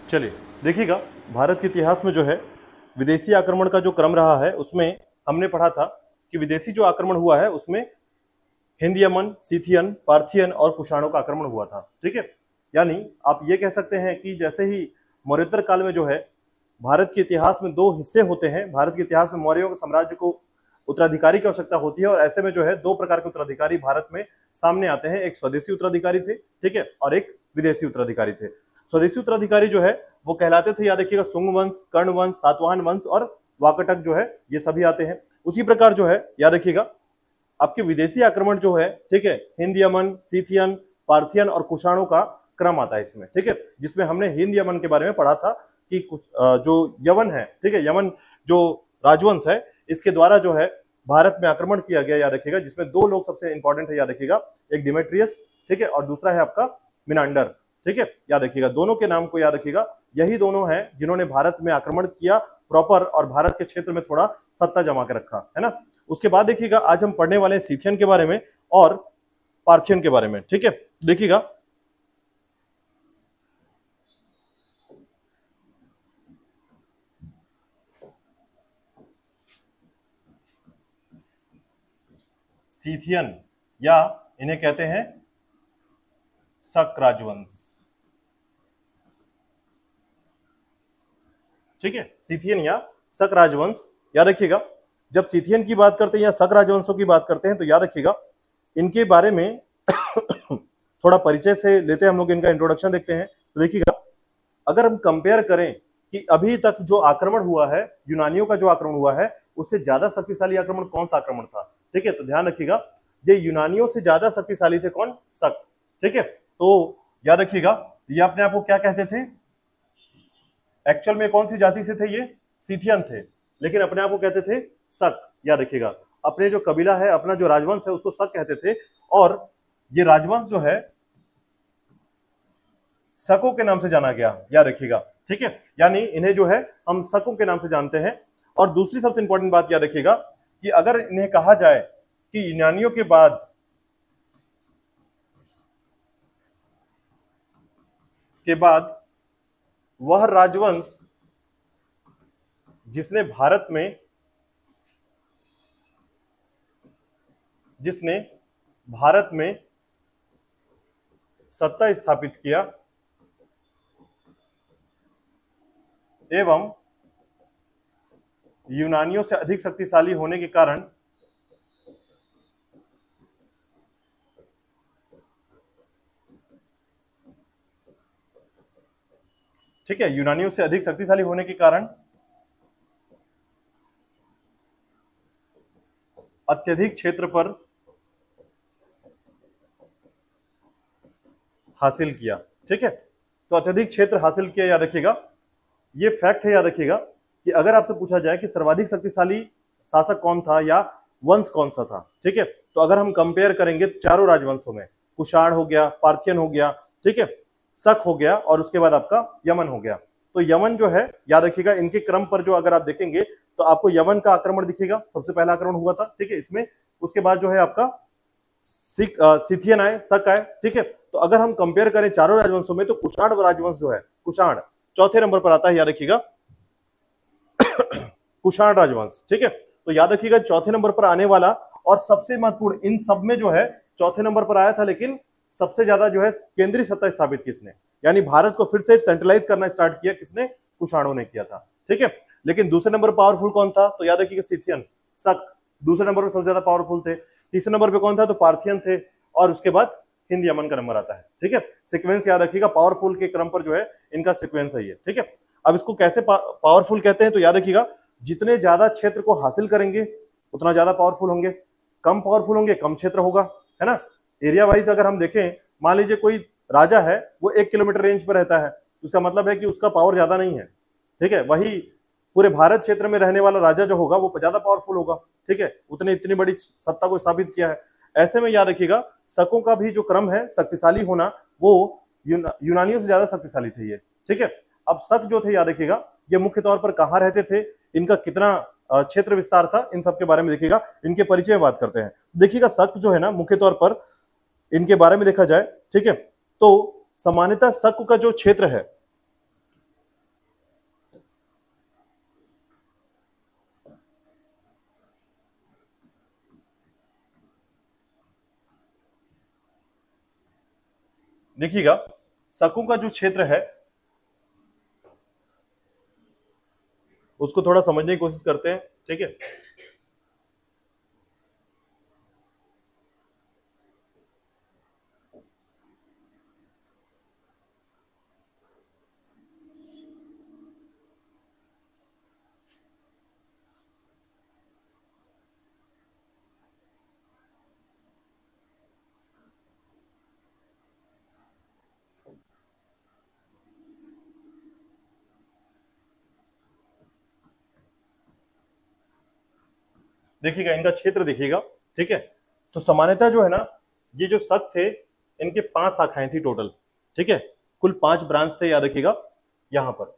चलिए देखिएगा, भारत के इतिहास में जो है विदेशी आक्रमण का जो क्रम रहा है उसमें हमने पढ़ा था कि विदेशी जो आक्रमण हुआ है उसमें हिंद यमन, सीथियन, पार्थियन और कुषाणों का आक्रमण हुआ था। ठीक है, यानी आप ये कह सकते हैं कि जैसे ही मौर्योत्तर काल में जो है भारत के इतिहास में दो हिस्से होते हैं। भारत के इतिहास में मौर्यों के साम्राज्य को उत्तराधिकारी की आवश्यकता होती है और ऐसे में जो है दो प्रकार के उत्तराधिकारी भारत में सामने आते हैं। एक स्वदेशी उत्तराधिकारी थे, ठीक है, और एक विदेशी उत्तराधिकारी थे। स्वदेशी उत्तराधिकारी जो है वो कहलाते थे, याद रखिएगा, सुंग वंश, कर्ण वंश, सातवाहन वंश और वाकाटक जो है ये सभी आते हैं। उसी प्रकार जो है याद रखिएगा आपके विदेशी आक्रमण जो है, ठीक है, हिंद यमन, सीथियन, पार्थियन और कुषाणों का क्रम आता है इसमें। ठीक है, जिसमें हमने हिंद यमन के बारे में पढ़ा था कि जो यवन है, ठीक है, यमन जो राजवंश है इसके द्वारा जो है भारत में आक्रमण किया गया, याद रखिएगा, जिसमें दो लोग सबसे इंपॉर्टेंट है, याद रखिएगा, एक डिमेट्रियस, ठीक है, और दूसरा है आपका मिनांडर। ठीक है, याद रखिएगा, दोनों के नाम को याद रखिएगा। यही दोनों हैं जिन्होंने भारत में आक्रमण किया प्रॉपर और भारत के क्षेत्र में थोड़ा सत्ता जमा के रखा है ना। उसके बाद देखिएगा आज हम पढ़ने वाले हैं सीथियन के बारे में और पार्थियन के बारे में। ठीक है, देखिएगा सीथियन या इन्हें कहते हैं शक राजवंश। ठीक है, सीथियन या शक राजवंश, याद रखिएगा। जब सीथियन की बात करते हैं या शक राजवंशों की बात करते हैं तो याद रखिएगा इनके बारे में थोड़ा परिचय से लेते हैं हम लोग, इनका इंट्रोडक्शन देखते हैं। तो देखिएगा, अगर हम कंपेयर करें कि अभी तक जो आक्रमण हुआ है, यूनानियों का जो आक्रमण हुआ है, उससे ज्यादा शक्तिशाली आक्रमण कौन सा आक्रमण था? ठीक है, तो ध्यान रखिएगा ये यूनानियों से ज्यादा शक्तिशाली थे कौन? शक। ठीक है, तो याद रखिएगा ये अपने आप को क्या कहते थे? एक्चुअल में कौन सी जाति से थे? ये सीथियन थे, लेकिन अपने आप को कहते थे शक। याद रखिएगा, अपने जो कबीला है, अपना जो राजवंश है उसको शक कहते थे और ये राजवंश जो है शकों के नाम से जाना गया, याद रखिएगा। ठीक है, यानी इन्हें जो है हम शकों के नाम से जानते हैं। और दूसरी सबसे इंपॉर्टेंट बात याद रखिएगा कि अगर इन्हें कहा जाए कि यूनानियों के बाद वह राजवंश जिसने भारत में सत्ता स्थापित किया एवं यूनानियों से अधिक शक्तिशाली होने के कारण ठीक है, यूनानियों से अधिक शक्तिशाली होने के कारण अत्यधिक क्षेत्र पर हासिल किया। ठीक है, तो अत्यधिक क्षेत्र हासिल किया, याद रखिएगा ये फैक्ट है। याद रखिएगा कि अगर आपसे पूछा जाए कि सर्वाधिक शक्तिशाली शासक कौन था या वंश कौन सा था, ठीक है, तो अगर हम कंपेयर करेंगे चारों राजवंशों में, कुषाण हो गया, पार्थियन हो गया, ठीक है, शक हो गया और उसके बाद आपका यमन हो गया। तो यमन जो है, याद रखिएगा, इनके क्रम पर जो अगर आप देखेंगे तो आपको यमन का आक्रमण दिखेगा, सबसे पहला आक्रमण हुआ था। ठीक है, इसमें उसके बाद जो है आपका सीथियन आए, शक आए। ठीक है, तो अगर हम कंपेयर करें चारों राजवंशों में तो कुषाण राजवंश जो है, कुषाण चौथे नंबर पर आता है, याद रखिएगा कुषाण राजवंश। ठीक है, तो याद रखिएगा चौथे नंबर पर आने वाला और सबसे महत्वपूर्ण इन सब में जो है चौथे नंबर पर आया था, लेकिन सबसे ज्यादा जो है केंद्रीय सत्ता स्थापित किसने, यानी भारत को फिर से सेंट्रलाइज करना स्टार्ट किया किसने? कुषाणों ने किया था। ठीक है, लेकिन दूसरे नंबर पावरफुल कौन था? तो याद रखिएगा सीथियन, शक दूसरे नंबर पर सबसे ज्यादा पावरफुल थे। तीसरे नंबर पे कौन था? तो पार्थियन थे और उसके बाद हिंद यमन का नंबर आता है। ठीक है, सीक्वेंस याद रखिएगा, पावरफुल के क्रम पर जो है इनका सीक्वेंस है ये। ठीक है, अब इसको कैसे पावरफुल कहते हैं? तो याद रखिएगा जितने ज्यादा क्षेत्र को हासिल करेंगे उतना ज्यादा पावरफुल होंगे, कम पावरफुल होंगे कम क्षेत्र होगा, है ना। एरिया वाइज अगर हम देखें, मान लीजिए कोई राजा है वो 1 किलोमीटर रेंज पर रहता है, उसका मतलब है कि उसका पावर ज्यादा नहीं है। ठीक है, वही पूरे भारत क्षेत्र में रहने वाला राजा जो होगा वो ज्यादा पावरफुल होगा। ठीक है, उतने इतनी बड़ी सत्ता को स्थापित किया है। ऐसे में याद रखिएगा शकों का भी जो क्रम है शक्तिशाली होना, वो यूनानियों से ज्यादा शक्तिशाली थे ये। ठीक है, अब शक जो थे, याद रखिएगा ये मुख्य तौर पर कहाँ रहते थे, इनका कितना क्षेत्र विस्तार था, इन सब के बारे में देखिएगा। इनके परिचय में बात करते हैं। देखिएगा शक जो है ना, मुख्य तौर पर इनके बारे में देखा जाए, ठीक है, तो सामान्यतः शक का जो क्षेत्र है देखिएगा शकों का जो क्षेत्र है उसको थोड़ा समझने की कोशिश करते हैं, ठीक है। देखिएगा इनका क्षेत्र देखिएगा, ठीक है। तो सामान्यतः जो है ना, ये जो शक थे इनके 5 शाखाएं थी टोटल, ठीक है। कुल 5 ब्रांच थे, याद रखिएगा यहां पर।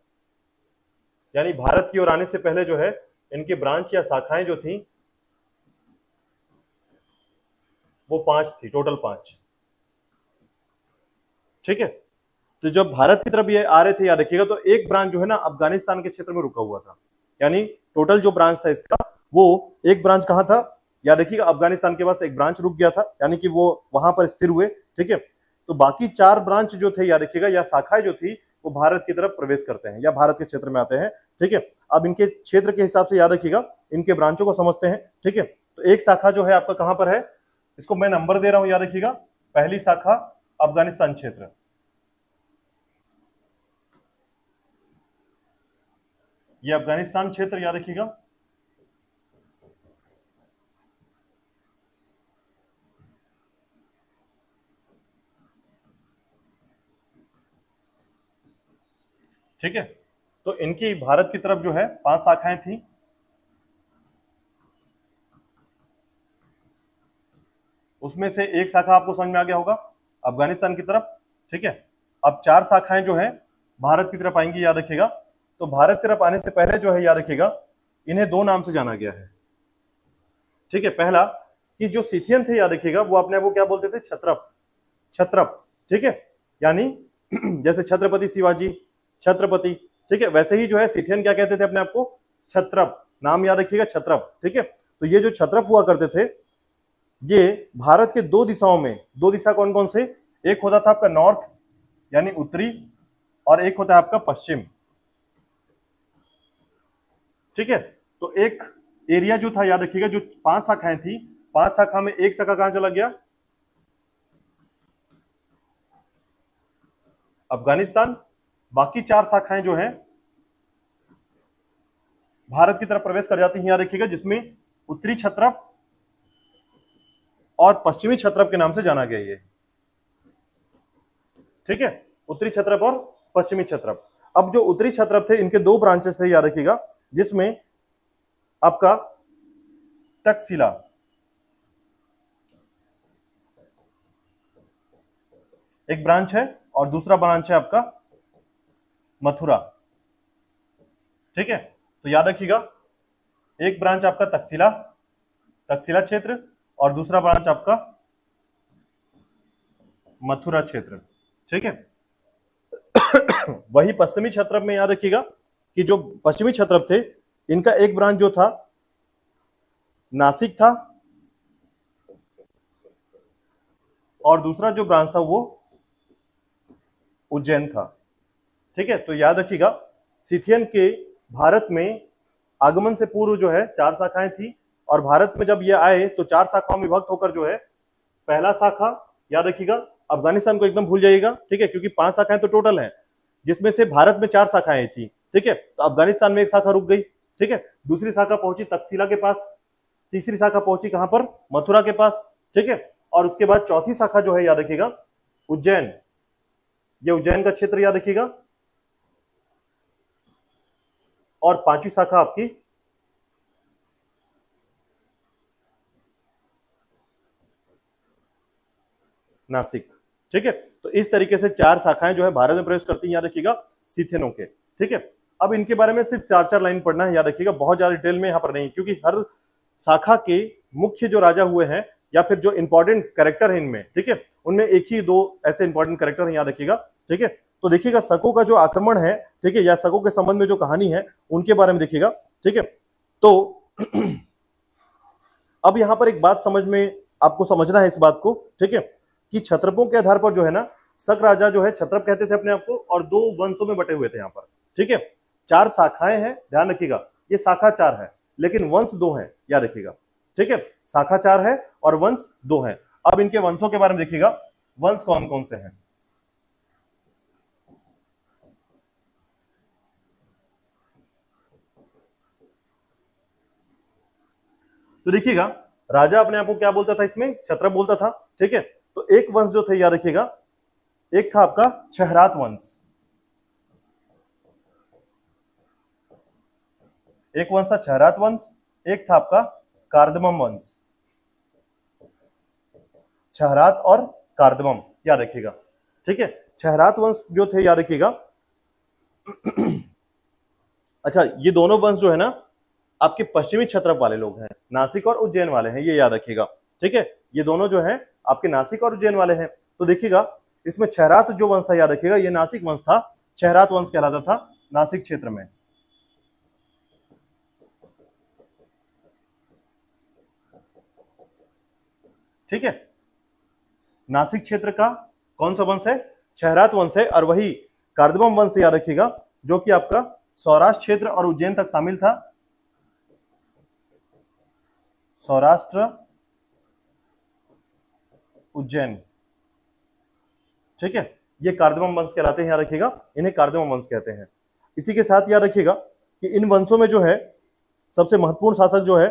यानी भारत की ओर आने से पहले जो है इनके ब्रांच या शाखाएं जो थी वो 5 थी, टोटल 5, ठीक है। तो जब भारत की तरफ ये आ रहे थे, याद रखिएगा, तो एक ब्रांच जो है ना अफगानिस्तान के क्षेत्र में रुका हुआ था। यानी टोटल जो ब्रांच था इसका, वो एक ब्रांच कहां था, याद रखिएगा अफगानिस्तान के पास एक ब्रांच रुक गया था, यानी कि वो वहां पर स्थिर हुए, ठीक है। तो बाकी 4 ब्रांच जो थे, याद रखिएगा, या शाखाएं जो थी वो भारत की तरफ प्रवेश करते हैं या भारत के क्षेत्र में आते हैं, ठीक है। अब इनके क्षेत्र के हिसाब से याद रखिएगा इनके ब्रांचों को समझते हैं, ठीक है। तो एक शाखा जो है आपका कहां पर है, इसको मैं नंबर दे रहा हूं, याद रखिएगा। पहली शाखा अफगानिस्तान क्षेत्र, ये अफगानिस्तान क्षेत्र, याद रखिएगा। ठीक है, तो इनकी भारत की तरफ जो है 5 शाखाएं थी। उसमें से एक शाखा आपको समझ में आ गया होगा अफगानिस्तान की तरफ, ठीक है। अब 4 शाखाएं जो है भारत की तरफ आएंगी, याद रखिएगा। तो भारत की तरफ आने से पहले जो है, याद रखिएगा, इन्हें 2 नाम से जाना गया है, ठीक है। पहला कि जो सिथियन थे, याद रखिएगा, वो अपने आप को क्या बोलते थे, छत्रप, छत्रप, ठीक है। यानी जैसे छत्रपति शिवाजी, छत्रपति, ठीक है, वैसे ही जो है सिथियन क्या कहते थे अपने आप को, छत्रप, नाम याद रखिएगा, छत्रप, ठीक है। तो ये जो छत्रप हुआ करते थे, ये भारत के 2 दिशाओं में, 2 दिशा कौन कौन से, एक होता था आपका नॉर्थ यानी उत्तरी, और एक होता है आपका पश्चिम, ठीक है। तो एक एरिया जो था, याद रखिएगा, जो 5 शाखाएं थी, 5 शाखा में एक शाखा कहां चला गया, अफगानिस्तान। बाकी 4 शाखाएं जो हैं भारत की तरफ प्रवेश कर जाती हैं, याद रखिएगा, जिसमें उत्तरी छत्रप और पश्चिमी छत्रप के नाम से जाना गया ये, ठीक है। उत्तरी छत्रप और पश्चिमी छत्रप। अब जो उत्तरी छत्रप थे इनके 2 ब्रांचेस थे, याद रखिएगा, जिसमें आपका तक्षशिला, एक ब्रांच है, और दूसरा ब्रांच है आपका मथुरा, ठीक है। तो याद रखिएगा एक ब्रांच आपका तक्षशिला, तक्षशिला क्षेत्र, और दूसरा ब्रांच आपका मथुरा क्षेत्र, ठीक है। वही पश्चिमी छत्रप में याद रखिएगा कि जो पश्चिमी छत्रप थे इनका एक ब्रांच जो था नासिक था, और दूसरा जो ब्रांच था वो उज्जैन था, ठीक है। तो याद रखिएगा सिथियन के भारत में आगमन से पूर्व जो है 4 शाखाएं थी, और भारत में जब ये आए तो 4 शाखाओं में विभक्त होकर जो है पहला शाखा, याद रखिएगा, अफगानिस्तान को एकदम भूल जाइएगा, ठीक है, क्योंकि 5 शाखाएं तो टोटल हैं, जिसमें से भारत में 4 शाखाएं थी, ठीक है। तो अफगानिस्तान में एक शाखा रुक गई, ठीक है। दूसरी शाखा पहुंची तक्षशिला के पास, तीसरी शाखा पहुंची कहां पर, मथुरा के पास, ठीक है। और उसके बाद चौथी शाखा जो है, याद रखिएगा, उज्जैन, ये उज्जैन का क्षेत्र, याद रखिएगा। और 5वीं शाखा आपकी नासिक, ठीक है। तो इस तरीके से 4 शाखाएं जो है भारत में प्रवेश करती हैं, याद रखिएगा, सिथियनों के, ठीक है। अब इनके बारे में सिर्फ 4-4 लाइन पढ़ना है, याद रखिएगा, बहुत ज्यादा डिटेल में यहां पर नहीं, क्योंकि हर शाखा के मुख्य जो राजा हुए हैं या फिर जो इंपॉर्टेंट कैरेक्टर है इनमें, ठीक है, उनमें एक ही 2 ऐसे इंपॉर्टेंट कैरेक्टर हैं, याद रखिएगा, ठीक है। तो देखिएगा शकों का जो आक्रमण है, ठीक है, या शकों के संबंध में जो कहानी है उनके बारे में देखिएगा, ठीक है। तो अब यहां पर एक बात समझ में आपको समझना है इस बात को, ठीक है, कि छत्रपों के आधार पर जो है ना शक राजा जो है क्षत्रप कहते थे अपने आप को, और 2 वंशों में बटे हुए थे यहाँ पर। ठीक है, 4 शाखाएं हैं, ध्यान रखिएगा, ये शाखा 4 है लेकिन वंश 2 है, याद रखिएगा। ठीक है, शाखा 4 है और वंश 2 है। अब इनके वंशों के बारे में देखिएगा, वंश कौन कौन से हैं। तो देखिएगा, राजा अपने आप को क्या बोलता था, इसमें क्षत्रप बोलता था। ठीक है, तो एक वंश जो थे, याद रखिएगा, एक था आपका छहरात वंश, एक वंश था छहरात वंश, एक था आपका कार्दमम वंश। छहरात और कार्दमम, याद रखिएगा। ठीक है, छहरात वंश जो थे, याद रखिएगा। अच्छा, ये दोनों वंश जो है ना आपके पश्चिमी क्षत्रप वाले लोग हैं, नासिक और उज्जैन वाले हैं, ये याद रखिएगा। ठीक है, ये दोनों जो है आपके नासिक और उज्जैन वाले हैं। तो देखिएगा, इसमें छहरात जो वंश था, याद रखिएगा, ये नासिक वंश था, छहरात वंश कहलाता था नासिक क्षेत्र में। ठीक है, नासिक क्षेत्र का कौन सा वंश है, छहरात वंश है। और वही कार्दमम वंश याद रखिएगा, जो कि आपका सौराष्ट्र क्षेत्र और उज्जैन तक शामिल था। सौराष्ट्र, उज्जैन। ठीक है, ये कार्दमम वंश कहलाते हैं, याद रखिएगा, इन्हें कार्दमम वंश कहते हैं। इसी के साथ याद रखिएगा कि इन वंशों में जो है सबसे महत्वपूर्ण शासक जो है,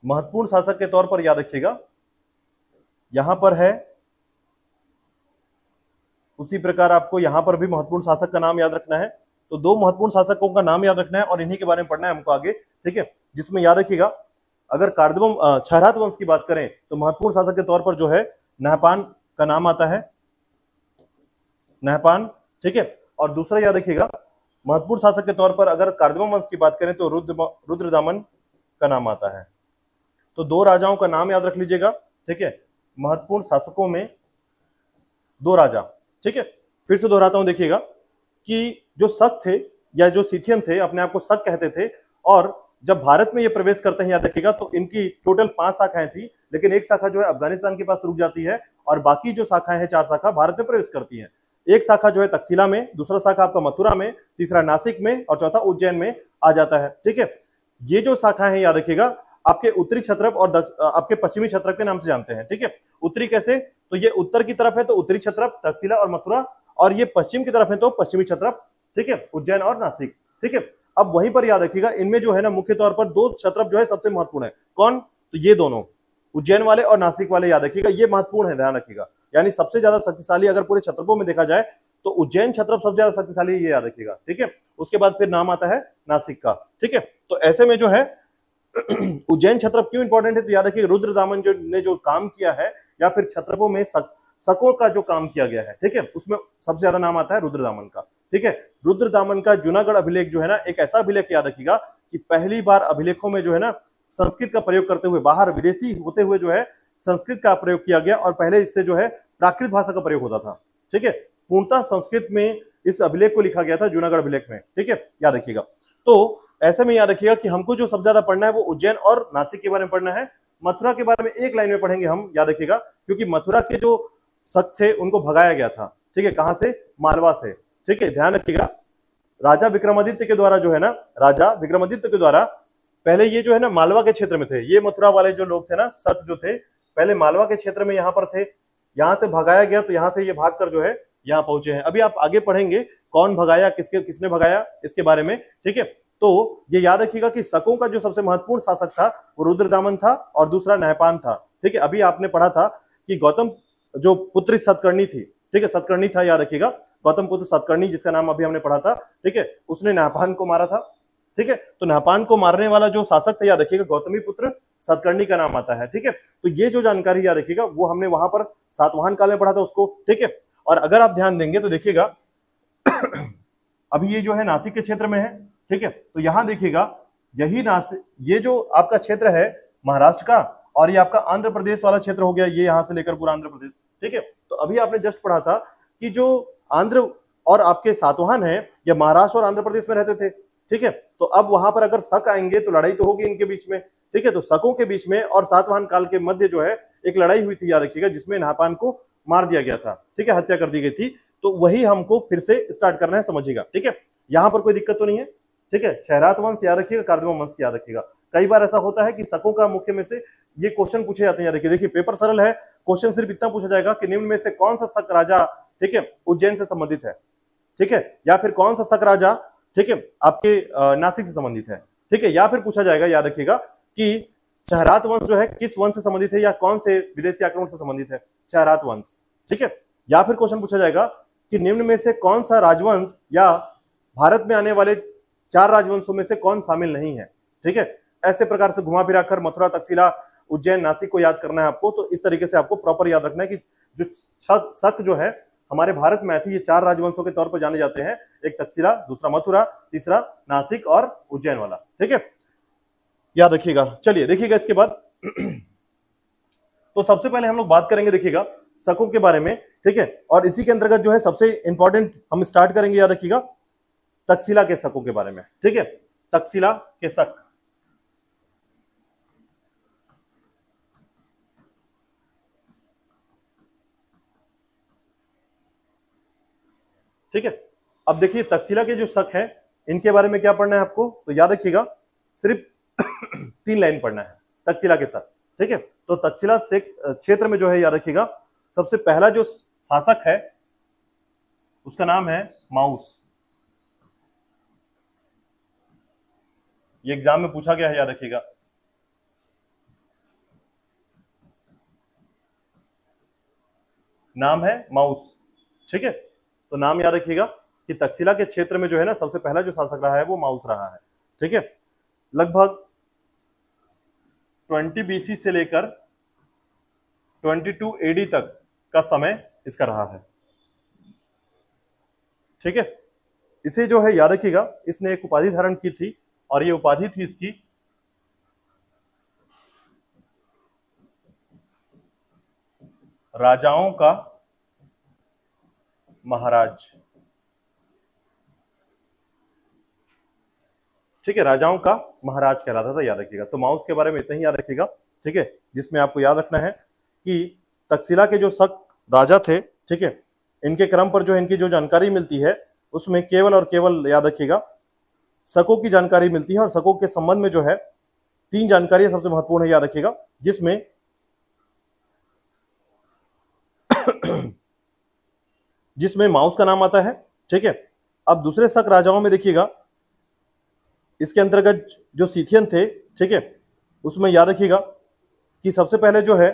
महत्वपूर्ण शासक के तौर पर याद रखिएगा, यहां पर है, उसी प्रकार आपको यहां पर भी महत्वपूर्ण शासक का नाम याद रखना है। तो 2 महत्वपूर्ण शासकों का नाम याद रखना है और इन्हीं के बारे में पढ़ना है हमको आगे। ठीक है, जिसमें याद रखिएगा, अगर कार्दमम छहरात वंश की बात करें तो महत्वपूर्ण शासक के तौर पर जो है नहपान का नाम आता है, नहपान। ठीक है, और दूसरा याद रखिएगा, महत्वपूर्ण शासक के तौर पर अगर कार्दमम वंश की बात करें तो रुद्रदामन का नाम आता है। तो 2 राजाओं का नाम याद रख लीजिएगा। ठीक है, महत्वपूर्ण शासकों में 2 राजा। ठीक है, फिर से दोहराता हूं, देखिएगा कि जो शक थे या जो सिथियन थे, अपने आप को शक कहते थे, और जब भारत में ये प्रवेश करते हैं, याद रखिएगा, तो इनकी टोटल 5 शाखाएं थी, लेकिन एक शाखा जो है अफगानिस्तान के पास रुक जाती है और बाकी जो शाखाएं हैं 4 शाखा भारत में प्रवेश करती हैं। एक शाखा जो है तक्षशिला में, दूसरा शाखा आपका मथुरा में, तीसरा नासिक में और चौथा उज्जैन में आ जाता है। ठीक है, ये जो शाखाएं हैं, याद रखिएगा, आपके उत्तरी क्षत्रप और आपके पश्चिमी क्षत्रप के नाम से जानते हैं। ठीक है, उत्तरी कैसे, तो ये उत्तर की तरफ है तो उत्तरी क्षत्रप, तक्षशिला और मथुरा, और ये पश्चिम की तरफ है तो पश्चिमी क्षत्रप। ठीक है, उज्जैन और नासिक। ठीक है, अब वहीं पर याद रखिएगा, इनमें जो है ना मुख्य तौर पर 2 क्षत्रप जो है सबसे महत्वपूर्ण है। कौन, तो ये दोनों, उज्जैन वाले और नासिक वाले, याद रखिएगा, ये महत्वपूर्ण है, ध्यान रखिएगा। यानी सबसे ज्यादा शक्तिशाली अगर पूरे क्षत्रपों में देखा जाए तो उज्जैन क्षत्रप सबसे ज्यादा शक्तिशाली, ये याद रखिएगा। ठीक है, उसके बाद फिर नाम आता है नासिक का। ठीक है, तो ऐसे में जो है उज्जैन क्षत्रप क्यों इंपॉर्टेंट है, तो याद रखिए, रुद्रदामन जो ने जो काम किया है, या फिर क्षत्रपों में शकों का जो काम किया गया है, ठीक है, उसमें सबसे ज्यादा नाम आता है रुद्रदामन का। ठीक है, रुद्रदामन का जूनागढ़ अभिलेख जो है ना, एक ऐसा अभिलेख, याद रखिएगा, कि पहली बार अभिलेखों में जो है ना संस्कृत का प्रयोग करते हुए, बाहर विदेशी होते हुए जो है संस्कृत का प्रयोग किया गया, और पहले इससे जो है प्राकृत भाषा का प्रयोग होता था। ठीक है, पूर्णतः संस्कृत में इस अभिलेख को लिखा गया था, जूनागढ़ अभिलेख में। ठीक है, याद रखिएगा। तो ऐसे में याद रखिएगा कि हमको जो सबसे ज्यादा पढ़ना है वो उज्जैन और नासिक के बारे में पढ़ना है। मथुरा के बारे में एक लाइन में पढ़ेंगे हम, याद रखिएगा, क्योंकि मथुरा के जो शक थे उनको भगाया गया था। ठीक है, कहां से, मालवा से। ठीक है, ध्यान रखिएगा, राजा विक्रमादित्य के द्वारा जो है ना, राजा विक्रमादित्य के द्वारा पहले ये जो है ना मालवा के क्षेत्र में थे, ये मथुरा वाले जो लोग थे ना, शक जो थे, पहले मालवा के क्षेत्र में यहाँ पर थे, यहाँ से भगाया गया, तो यहाँ से ये भागकर जो है यहाँ पहुंचे हैं। अभी आप आगे पढ़ेंगे कौन भगाया, किसने भगाया, इसके बारे में। ठीक है, तो ये याद रखिएगा कि शकों का जो सबसे महत्वपूर्ण शासक था वो रुद्रदामन था और दूसरा नहपान था। ठीक है, अभी आपने पढ़ा था कि गौतम जो पुत्री सतकर्णी थी, ठीक है, सतकर्णी था, याद रखिएगा, गौतम पुत्र सतकर्णी, जिसका नाम अभी हमने पढ़ा था। ठीक है, उसने नहपान को मारा था। ठीक है, तो नहपान को मारने वाला जो शासक था, याद रखिएगा, गौतमी पुत्र सतकर्णी का नाम आता है। ठीक है, तो ये जो जानकारी याद रखिएगा वो हमने वहां पर सातवाहन काल में पढ़ा था उसको। ठीक है, और अगर आप ध्यान देंगे तो देखिएगा अभी ये जो है नासिक के क्षेत्र में है। ठीक है, तो यहां देखिएगा, यही नासिक, ये जो आपका क्षेत्र है महाराष्ट्र का, और ये आपका आंध्र प्रदेश वाला क्षेत्र हो गया, ये यहां से लेकर पूरा आंध्र प्रदेश। ठीक है, तो अभी आपने जस्ट पढ़ा था कि जो आंध्र और आपके सातवाहन है, ये महाराष्ट्र और आंध्र प्रदेश में रहते थे। ठीक है। तो अब वहां पर अगर शक आएंगे तो लड़ाई तो होगी इनके बीच में, ठीक है। तो शकों के बीच में और सातवाहन काल के मध्य जो है एक लड़ाई हुई थी, याद रखिएगा, जिसमें नहापान को मार दिया गया था, ठीक है, हत्या कर दी गई थी। तो वही हमको फिर से स्टार्ट करना है, समझिएगा, ठीक है। यहां पर कोई दिक्कत तो नहीं है, ठीक है। क्षयरात वंश याद रखिएगा, कार्दमा वंश याद रखिएगा। कई बार ऐसा होता है कि शकों का मुख्य में से ये क्वेश्चन पूछे जाते हैं, याद रखिए। देखिए पेपर सरल है, क्वेश्चन सिर्फ इतना पूछा जाएगा कि निम्न में से कौन सा शक राजा, ठीक है, उज्जैन से संबंधित है, ठीक है, या फिर कौन सा शक राजा, ठीक है, आपके नासिक से संबंधित है, ठीक है। या फिर पूछा जाएगा, याद रखिएगा, कि क्षयरात वंश जो है किस वंश से संबंधित है या कौन से विदेशी आक्रमण से संबंधित है, क्षयरात वंश, ठीक है। या फिर क्वेश्चन पूछा जाएगा कि निम्न में से कौन सा राजवंश या भारत में आने वाले 4 राजवंशों में से कौन शामिल नहीं है, ठीक है। ऐसे प्रकार से घुमा फिरा कर मथुरा, तक्षशिला, उज्जैन, नासिक को याद करना है आपको। तो इस तरीके से आपको प्रॉपर याद रखना है कि जो शक जो है हमारे भारत में आए थे, ये 4 राजवंशों के तौर पर जाने जाते हैं। एक तक्षशिला, दूसरा मथुरा, तीसरा नासिक और उज्जैन वाला, ठीक है, याद रखिएगा। चलिए देखिएगा इसके बाद तो सबसे पहले हम लोग बात करेंगे, देखिएगा, शकों के बारे में, ठीक है। और इसी के अंतर्गत जो है सबसे इंपॉर्टेंट हम स्टार्ट करेंगे, याद रखिएगा, तक्षशिला के शकों के बारे में, ठीक है। तक्षशिला के शक, ठीक है। अब देखिए तक्षशिला के जो शक है इनके बारे में क्या पढ़ना है आपको, तो याद रखिएगा सिर्फ 3 लाइन पढ़ना है तक्षशिला के शक, ठीक है। तो तक्षशिला क्षेत्र में जो है, याद रखिएगा, सबसे पहला जो शासक है उसका नाम है माउस। ये एग्जाम में पूछा गया है, याद रखिएगा। नाम है माउस, ठीक है। तो नाम याद रखिएगा कि तक्षशिला के क्षेत्र में जो है ना सबसे पहला जो शासक रहा है वो माउस रहा है, ठीक है। लगभग 20 BC से लेकर 22 AD तक का समय इसका रहा है, ठीक है। इसे जो है, याद रखिएगा, इसने एक उपाधि धारण की थी और ये उपाधि थी इसकी राजाओं का महाराज, ठीक है, राजाओं का महाराज कहलाता था, याद रखिएगा। तो माउस के बारे में इतना ही याद रखिएगा, ठीक है, जिसमें आपको याद रखना है कि तक्षशिला के जो शक राजा थे, ठीक है, इनके क्रम पर जो इनकी जो जानकारी मिलती है उसमें केवल और केवल, याद रखिएगा, शकों की जानकारी मिलती है। और शकों के संबंध में जो है 3 जानकारियां सबसे महत्वपूर्ण है, याद रखिएगा, जिसमें माउस का नाम आता है, ठीक है। अब दूसरे शक राजाओं में देखिएगा, इसके अंतर्गत जो सीथियन थे, ठीक है, उसमें याद रखिएगा कि सबसे पहले जो है,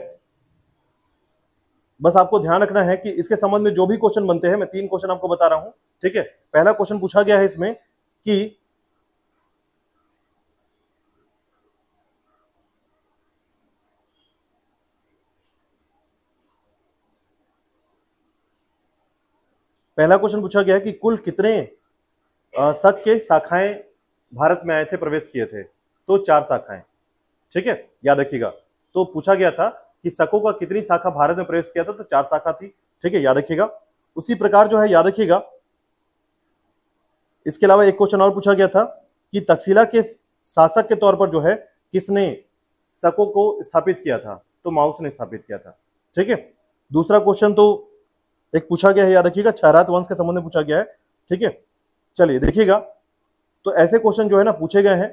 बस आपको ध्यान रखना है कि इसके संबंध में जो भी क्वेश्चन बनते हैं, मैं 3 क्वेश्चन आपको बता रहा हूं, ठीक है। पहला क्वेश्चन पूछा गया है इसमें कि पहला क्वेश्चन पूछा गया है कि कुल कितने शक के शाखाएं भारत में आए थे, प्रवेश किए थे, तो 4 शाखाएं, ठीक है, याद रखिएगा। तो पूछा गया था कि शकों का कितनी शाखा भारत में प्रवेश किया था, तो 4 शाखा थी, ठीक है, याद रखिएगा। उसी प्रकार जो है, याद रखिएगा, इसके अलावा एक क्वेश्चन और पूछा गया था कि तक्षशिला के शासक के तौर पर जो है किसने शकों को स्थापित किया था, तो माउस ने स्थापित किया था, ठीक है। दूसरा क्वेश्चन तो एक पूछा गया है, याद रखिएगा, क्षयरात वंश के संबंध में पूछा गया है, ठीक है। चलिए देखिएगा, तो ऐसे क्वेश्चन जो है ना पूछे गए हैं,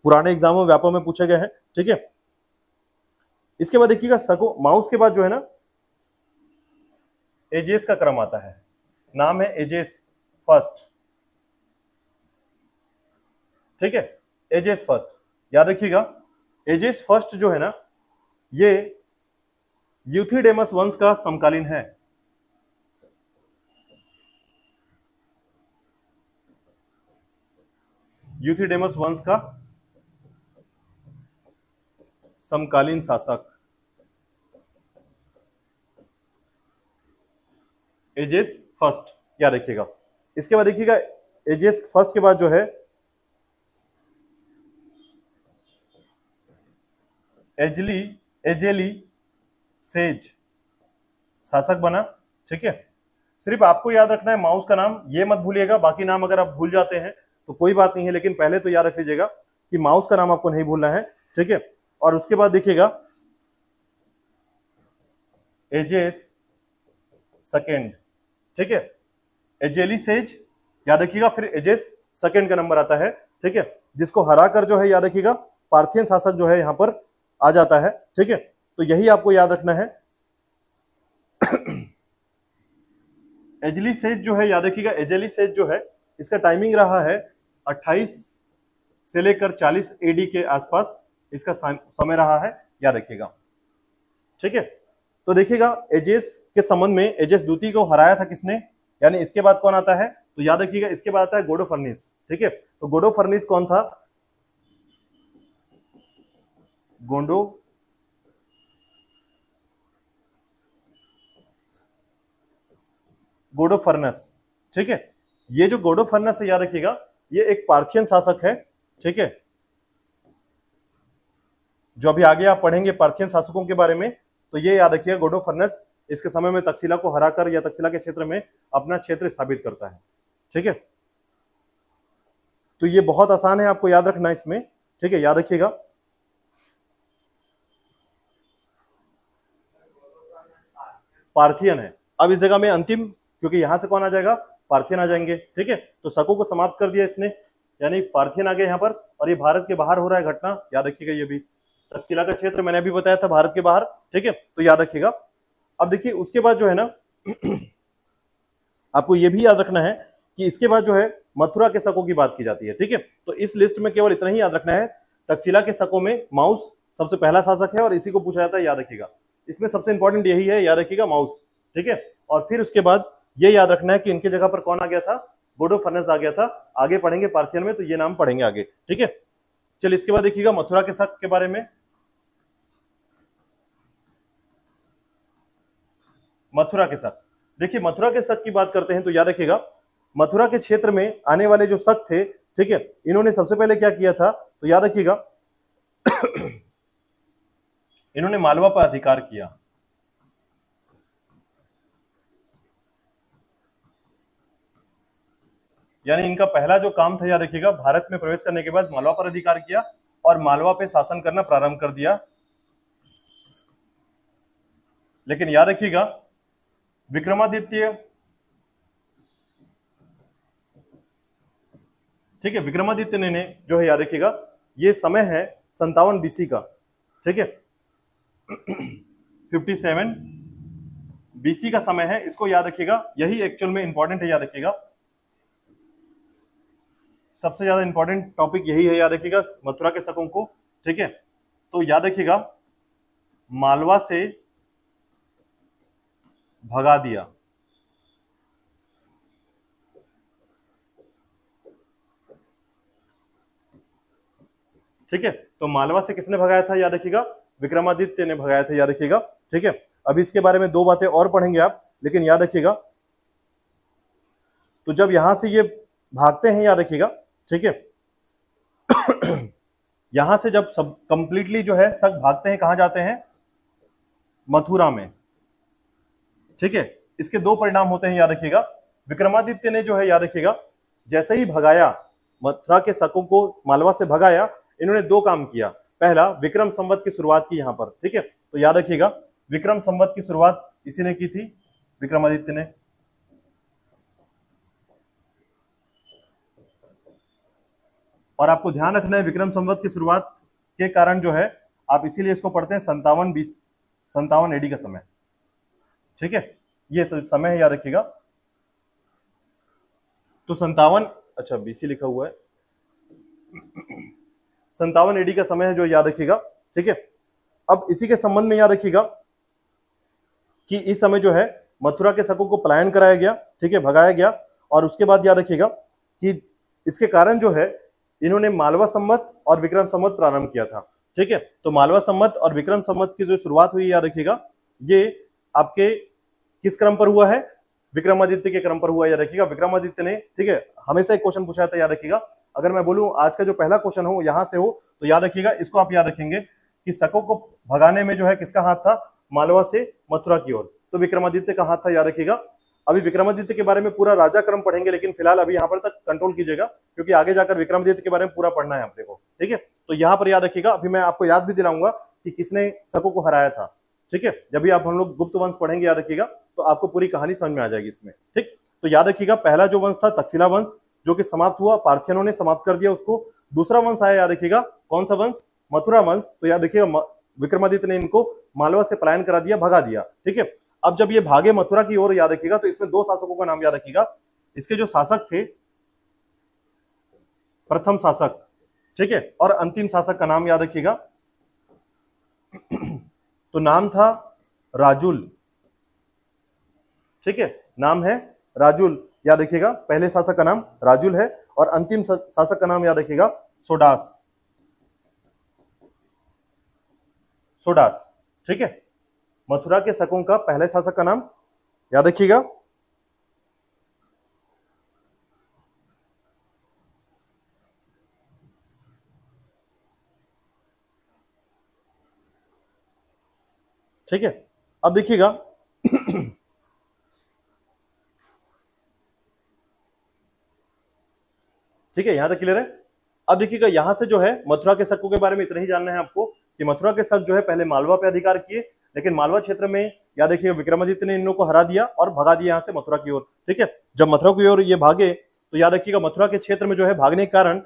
पुराने एग्जामों व्यापक में पूछे गए हैं, ठीक है। इसके बाद देखिएगा, शकों, माउस के बाद जो है ना एजेस का क्रम आता है, नाम है एजेस फर्स्ट, ठीक है, एजेस फर्स्ट, याद रखिएगा। एजेस फर्स्ट जो है ना ये यूथिडेमस वंश का समकालीन है, यूथिडेमस वंश का समकालीन शासक एजेस फर्स्ट, याद रखिएगा। इसके बाद देखिएगा, एजेस फर्स्ट के बाद जो है एजेली सेज शासक बना, ठीक है। सिर्फ आपको याद रखना है माउस का नाम, ये मत भूलिएगा, बाकी नाम अगर आप भूल जाते हैं तो कोई बात नहीं है, लेकिन पहले तो याद रख लीजिएगा कि माउस का नाम आपको नहीं भूलना है, ठीक है। और उसके बाद देखिएगा एजेस सेकेंड, ठीक है, एजेलिसेज याद रखिएगा, फिर एजेस सेकेंड का नंबर आता है, ठीक है, जिसको हराकर जो है याद रखिएगा पार्थियन शासक जो है यहां पर आ जाता है, ठीक है। तो यही आपको याद रखना है। एजेलिसेज जो है याद रखिएगा, एजेलिसेज जो है इसका टाइमिंग रहा है 28 से लेकर 40 एडी के आसपास इसका समय रहा है, याद रखिएगा, ठीक है। तो देखिएगा एजेस के संबंध में एजेस द्वितीय को हराया था किसने, यानी इसके बाद कौन आता है, तो याद रखिएगा इसके बाद आता है गोडोफर्निस, ठीक है। तो गोडोफर्निस कौन था, गोडोफर्नस, ठीक है। ये जो गोडोफर्नस है याद रखिएगा ये एक पार्थियन शासक है, ठीक है। जो अभी आगे आप पढ़ेंगे पार्थियन शासकों के बारे में, तो ये याद रखिएगा गोडोफर्नस इसके समय में तक्षशिला को हराकर या तक्षशिला के क्षेत्र में अपना क्षेत्र स्थापित करता है, ठीक है। तो ये बहुत आसान है आपको याद रखना इसमें, ठीक है, याद रखिएगा। पार्थियन है। अब इस जगह में अंतिम, क्योंकि यहां से कौन आ जाएगा, पार्थियन आ जाएंगे, ठीक है। तो शकों को समाप्त कर दिया इसने, यानी पार्थियन आ गए यहाँ पर, और ये भारत के बाहर हो रहा है घटना, याद रखिएगा। ये भी तक्षशिला का क्षेत्र मैंने अभी बताया था भारत के बाहर, ठीक है, तो याद रखिएगा। अब देखिए उसके बाद जो है ना आपको ये भी याद रखना है कि इसके बाद जो है मथुरा के शकों की बात की जाती है, ठीक है। तो इस लिस्ट में केवल इतना ही याद रखना है, तक्षशिला के शकों में माउस सबसे पहला शासक है और इसी को पूछा जाता है, याद रखिएगा। इसमें सबसे इंपॉर्टेंट यही है, याद रखिएगा, माउस, ठीक है। और फिर उसके बाद ये याद रखना है कि इनके जगह पर कौन आ गया था, गोडोफर्नस आ गया था। आगे पढ़ेंगे पार्थियन में, तो ये नाम पढ़ेंगे आगे, ठीक है। चलिए इसके बाद देखिएगा मथुरा के शक के बारे में। मथुरा के शक, देखिए मथुरा के शक की बात करते हैं तो याद रखिएगा मथुरा के क्षेत्र में आने वाले जो शक थे, ठीक है, इन्होंने सबसे पहले क्या किया था, तो याद रखिएगा इन्होंने मालवा पर अधिकार किया। यानी इनका पहला जो काम था, याद रखिएगा, भारत में प्रवेश करने के बाद मालवा पर अधिकार किया और मालवा पे शासन करना प्रारंभ कर दिया। लेकिन याद रखिएगा विक्रमादित्य, ठीक है, विक्रमादित्य ने जो है याद रखिएगा ये समय है 57 बीसी का, ठीक है, 57 बीसी का समय है, इसको याद रखिएगा। यही एक्चुअल में इंपॉर्टेंट है, याद रखिएगा, सबसे ज्यादा इंपॉर्टेंट टॉपिक यही है, याद रखिएगा, मथुरा के शकों को, ठीक है। तो याद रखिएगा मालवा से भगा दिया, ठीक है। तो मालवा से किसने भगाया था, याद रखिएगा, विक्रमादित्य ने भगाया था, याद रखिएगा, ठीक है। अभी इसके बारे में दो बातें और पढ़ेंगे आप, लेकिन याद रखिएगा तो जब यहां से ये भागते हैं, याद रखिएगा, ठीक है, यहां से जब सब कंप्लीटली जो है शक भागते हैं, कहां जाते हैं, मथुरा में, ठीक है। इसके दो परिणाम होते हैं, याद रखिएगा। विक्रमादित्य ने जो है याद रखिएगा जैसे ही भगाया मथुरा के शकों को, मालवा से भगाया, इन्होंने दो काम किया। पहला, विक्रम संवत की शुरुआत की यहां पर, ठीक है। तो याद रखिएगा विक्रम संवत की शुरुआत इसी ने की थी, विक्रमादित्य ने। और आपको ध्यान रखना है विक्रम संवत की शुरुआत के कारण जो है आप इसीलिए इसको पढ़ते हैं 57 एडी का समय, ठीक है, ये समय है, याद रखिएगा। तो 57, अच्छा बीसी लिखा हुआ है, 57 एडी का समय है जो, याद रखिएगा, ठीक है। अब इसी के संबंध में याद रखिएगा कि इस समय जो है मथुरा के शकों को पलायन कराया गया, ठीक है, भगाया गया। और उसके बाद याद रखिएगा कि इसके कारण जो है इन्होंने मालवा संवत और विक्रम संवत प्रारंभ किया था, ठीक है। तो मालवा संवत और विक्रम संवत की जो शुरुआत हुई, याद रखिएगा, ये आपके किस क्रम पर हुआ है, विक्रमादित्य के क्रम पर हुआ, याद रखिएगा। विक्रमादित्य ने, ठीक है, हमेशा एक क्वेश्चन पूछा था, याद रखिएगा। अगर मैं बोलूं आज का जो पहला क्वेश्चन हो यहां से हो, तो याद रखिएगा इसको आप याद रखेंगे कि शकों को भगाने में जो है किसका हाथ था, मालवा से मथुरा की ओर, तो विक्रमादित्य का हाथ था, याद रखिएगा। अभी विक्रमादित्य के बारे में पूरा राजा क्रम पढ़ेंगे, लेकिन फिलहाल अभी यहाँ पर तक कंट्रोल कीजिएगा, क्योंकि आगे जाकर विक्रमादित्य के बारे में पूरा पढ़ना है अपने को, ठीक है। तो यहाँ पर याद रखिएगा, अभी मैं आपको याद भी दिलाऊंगा कि किसने शकों को हराया था, ठीक है। जब भी आप हम लोग गुप्त वंश पढ़ेंगे याद रखिएगा, तो आपको पूरी कहानी समझ में आ जाएगी इसमें, ठीक। तो याद रखिएगा, पहला जो वंश था तक्षशिला वंश, जो कि समाप्त हुआ, पार्थियनों ने समाप्त कर दिया उसको। दूसरा वंश आया, याद रखिएगा, कौन सा वंश? मथुरा वंश। तो याद रखिएगा, विक्रमादित्य ने इनको मालवा से पलायन करा दिया, भगा दिया, ठीक है। अब जब ये भागे मथुरा की ओर, याद रखिएगा, तो इसमें दो शासकों का नाम याद रखिएगा। इसके जो शासक थे, प्रथम शासक, ठीक है, और अंतिम शासक का नाम याद रखिएगा। तो नाम था राजुल, ठीक है, नाम है राजुल, याद रखिएगा। पहले शासक का नाम राजुल है और अंतिम शासक का नाम याद रखिएगा सोडास, सोडास, ठीक है। मथुरा के शकों का पहले शासक का नाम याद रखिएगा, ठीक है। अब देखिएगा, ठीक है, यहां तक क्लियर है। अब देखिएगा, यहां से जो है मथुरा के शकों के बारे में इतना ही जानना है आपको कि मथुरा के शक जो है पहले मालवा पे अधिकार किए, लेकिन मालवा क्षेत्र में याद रखिएगा विक्रमादित्य ने इन लोगों को हरा दिया और भगा दिया यहां से मथुरा की ओर, ठीक है। जब मथुरा की ओर ये भागे, तो याद रखिएगा मथुरा के क्षेत्र में जो है भागने के कारण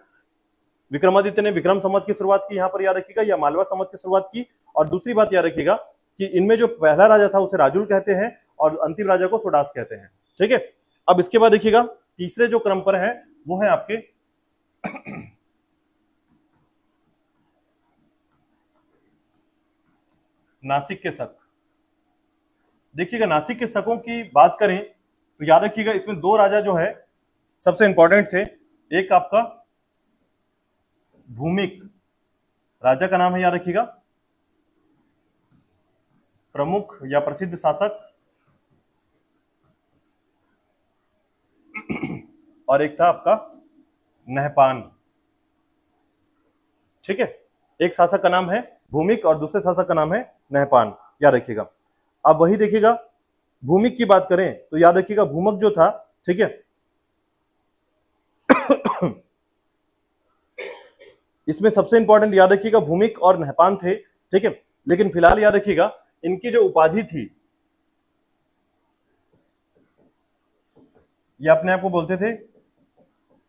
विक्रमादित्य ने विक्रम संवत की शुरुआत की, यहां पर याद रखिएगा, या मालवा संवत की शुरुआत की। और दूसरी बात याद रखिएगा कि इनमें जो पहला राजा था उसे राजुल कहते हैं और अंतिम राजा को सोडास कहते हैं, ठीक है। अब इसके बाद देखिएगा, तीसरे जो क्रम पर है वो है आपके नासिक के शक। देखिएगा, नासिक के शकों की बात करें तो याद रखिएगा, इसमें दो राजा जो है सबसे इंपॉर्टेंट थे। एक आपका भूमिक, राजा का नाम है याद रखिएगा, प्रमुख या प्रसिद्ध शासक, और एक था आपका नहपान, ठीक है। एक शासक का नाम है भूमिक और दूसरे शासक का नाम है नहपान, याद रखिएगा। अब वही देखिएगा, भूमिक की बात करें तो याद रखिएगा भूमक जो था, ठीक है, इसमें सबसे इंपॉर्टेंट याद रखिएगा भूमिक और नहपान थे, ठीक है। लेकिन फिलहाल याद रखिएगा, इनकी जो उपाधि थी, ये अपने आप को बोलते थे